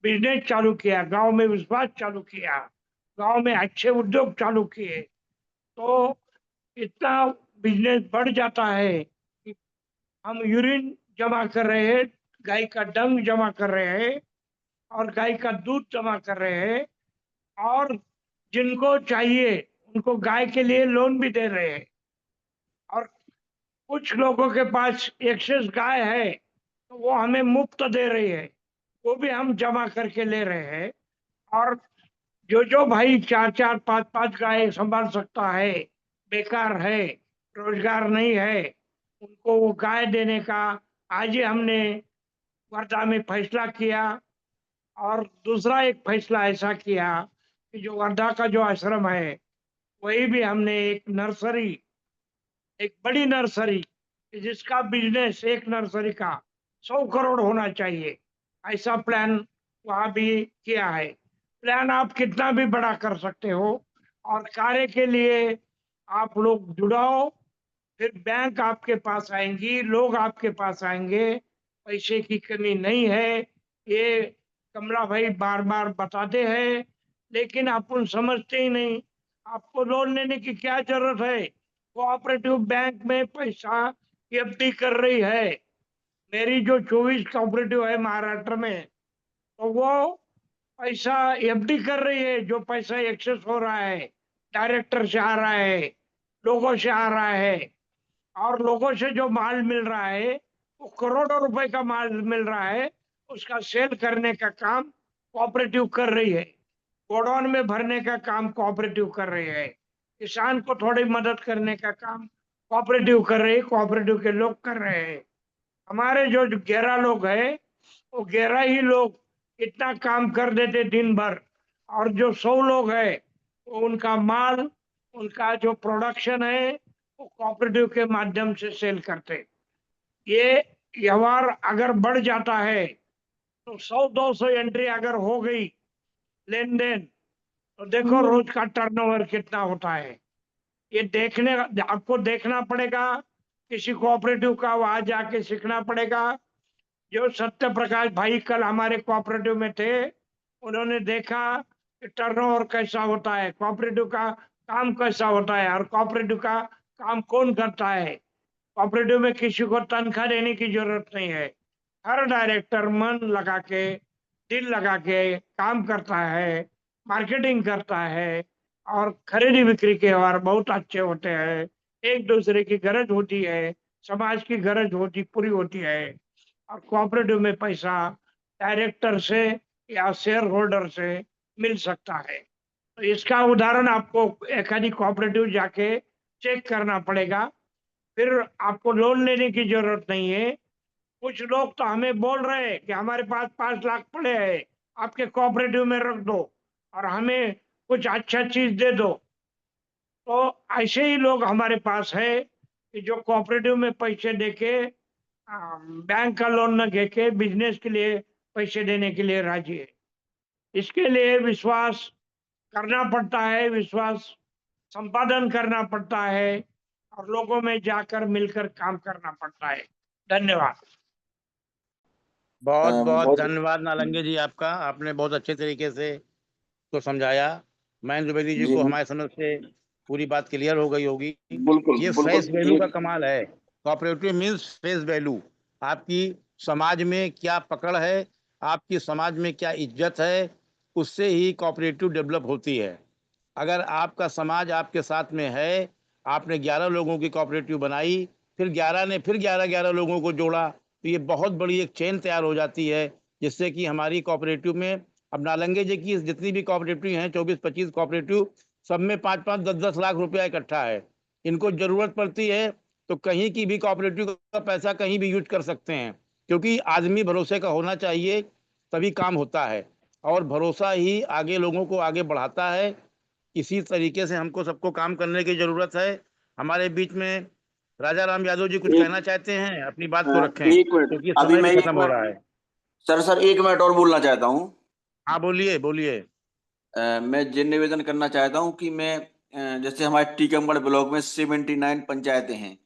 बिजनेस चालू किया, गांव में विश्वास चालू किया, गांव में अच्छे उद्योग चालू किए, तो इतना बिजनेस बढ़ जाता है कि हम यूरिन जमा कर रहे हैं, गाय का डंग जमा कर रहे हैं और गाय का दूध जमा कर रहे हैं, और जिनको चाहिए उनको गाय के लिए लोन भी दे रहे हैं। और कुछ लोगों के पास एक्सेस गाय है तो वो हमें मुफ्त दे रही है, वो भी हम जमा करके ले रहे हैं। और जो भाई 4-4, 5-5 गाय संभाल सकता है, बेकार है, रोजगार नहीं है, उनको वो गाय देने का आज ही हमने वर्धा में फैसला किया। और दूसरा एक फैसला ऐसा किया कि जो वर्धा का जो आश्रम है वही भी हमने एक नर्सरी, एक बड़ी नर्सरी जिसका बिजनेस एक नर्सरी का 100 करोड़ होना चाहिए, ऐसा प्लान वहां भी किया है। प्लान आप कितना भी बड़ा कर सकते हो और कार्य के लिए आप लोग जुड़ाओ, फिर बैंक आपके पास आएंगी, लोग आपके पास आएंगे, पैसे की कमी नहीं है। ये कमला भाई बार बार बताते हैं लेकिन अपन समझते ही नहीं। आपको लोन लेने की क्या जरूरत है? कोऑपरेटिव बैंक में पैसा एफडी कर रही है। मेरी जो 24 कोऑपरेटिव है महाराष्ट्र में, तो वो पैसा एफडी कर रही है। जो पैसा एक्सेस हो रहा है डायरेक्टर से आ रहा है, लोगों से आ रहा है, और लोगों से जो माल मिल रहा है वो करोड़ों रुपए का माल मिल रहा है, उसका सेल करने का काम कोऑपरेटिव कर रही है। गोडाउन में भरने का काम कोऑपरेटिव कर रही है। किसान को थोड़ी मदद करने का काम कोऑपरेटिव कर रही है, कोऑपरेटिव के लोग कर रहे हैं। हमारे जो 11 लोग हैं वो 11 ही लोग इतना काम कर देते दिन भर, और जो 100 लोग हैं वो उनका माल, उनका जो प्रोडक्शन है वो कोऑपरेटिव के माध्यम से सेल करते। ये व्यवहार अगर बढ़ जाता है तो 100-200 एंट्री अगर हो गई लेन देन, तो देखो रोज का टर्नओवर कितना होता है। ये आपको देखना पड़ेगा, किसी कोऑपरेटिव का वहां जाके सीखना पड़ेगा। जो सत्य प्रकाश भाई कल हमारे कोऑपरेटिव में थे, उन्होंने देखा कि टर्नओवर कैसा होता है, कोऑपरेटिव का काम कैसा होता है, और कोऑपरेटिव का काम कौन करता है। कोऑपरेटिव में किसी को तनख्वाह देने की जरूरत नहीं है। हर डायरेक्टर मन लगा के, दिल लगा के काम करता है, मार्केटिंग करता है, और खरीदी बिक्री के व्यवहार बहुत अच्छे होते हैं। एक दूसरे की गरज होती है, समाज की गरज होती पूरी होती है। और कोऑपरेटिव में पैसा डायरेक्टर से या शेयर होल्डर से मिल सकता है। तो इसका उदाहरण आपको एक आधी कोऑपरेटिव जाके चेक करना पड़ेगा। फिर आपको लोन लेने की जरूरत नहीं है। कुछ लोग तो हमें बोल रहे हैं कि हमारे पास 5 लाख पड़े हैं, आपके कोऑपरेटिव में रख दो और हमें कुछ अच्छा चीज दे दो। तो ऐसे ही लोग हमारे पास है कि जो कोऑपरेटिव में पैसे देके बैंक का लोन न लेके बिजनेस के लिए पैसे देने के लिए राजी है। इसके लिए विश्वास करना पड़ता है, विश्वास संपादन करना पड़ता है, और लोगों में जाकर मिलकर काम करना पड़ता है। धन्यवाद। बहुत बहुत बहुत धन्यवाद नालंगे जी आपका, आपने बहुत अच्छे तरीके से तो समझाया। महेंद्र द्विवेदी जी जी को हमारे समझ से पूरी बात क्लियर हो गई होगी। बिल्कुल ये बिल्कुल फेस वैल्यू का ये कमाल है। Cooperative means face value. आपकी समाज में क्या पकड़ है, आपकी समाज में क्या इज्जत है, उससे ही कोऑपरेटिव डेवलप होती है। अगर आपका समाज आपके साथ में है, आपने 11 लोगों की कोऑपरेटिव बनाई, फिर 11 ने फिर 11 लोगों को जोड़ा, तो ये बहुत बड़ी एक चेन तैयार हो जाती है, जिससे कि हमारी कोऑपरेटिव में अब नालंगे जी की जितनी भी कोऑपरेटिव हैं 24-25 कोऑपरेटिव, सब में 5-5, 10-10 लाख रुपया इकट्ठा है। इनको जरूरत पड़ती है तो कहीं की भी कोऑपरेटिव का पैसा कहीं भी यूज कर सकते हैं, क्योंकि आदमी भरोसे का होना चाहिए, तभी काम होता है, और भरोसा ही आगे लोगों को आगे बढ़ाता है। इसी तरीके से हमको सबको काम करने की जरूरत है। हमारे बीच में राजा राम यादव जी कुछ एक- कहना चाहते हैं? अपनी बात को रखें एक मिनट, क्योंकि अभी समय मैं भी एक खत्म हो रहा है। सर 1 मिनट और बोलना चाहता हूँ। हाँ बोलिए बोलिए। मैं ये निवेदन करना चाहता हूँ कि मैं जैसे हमारे टीकमगढ़ ब्लॉक में 79 पंचायतें हैं,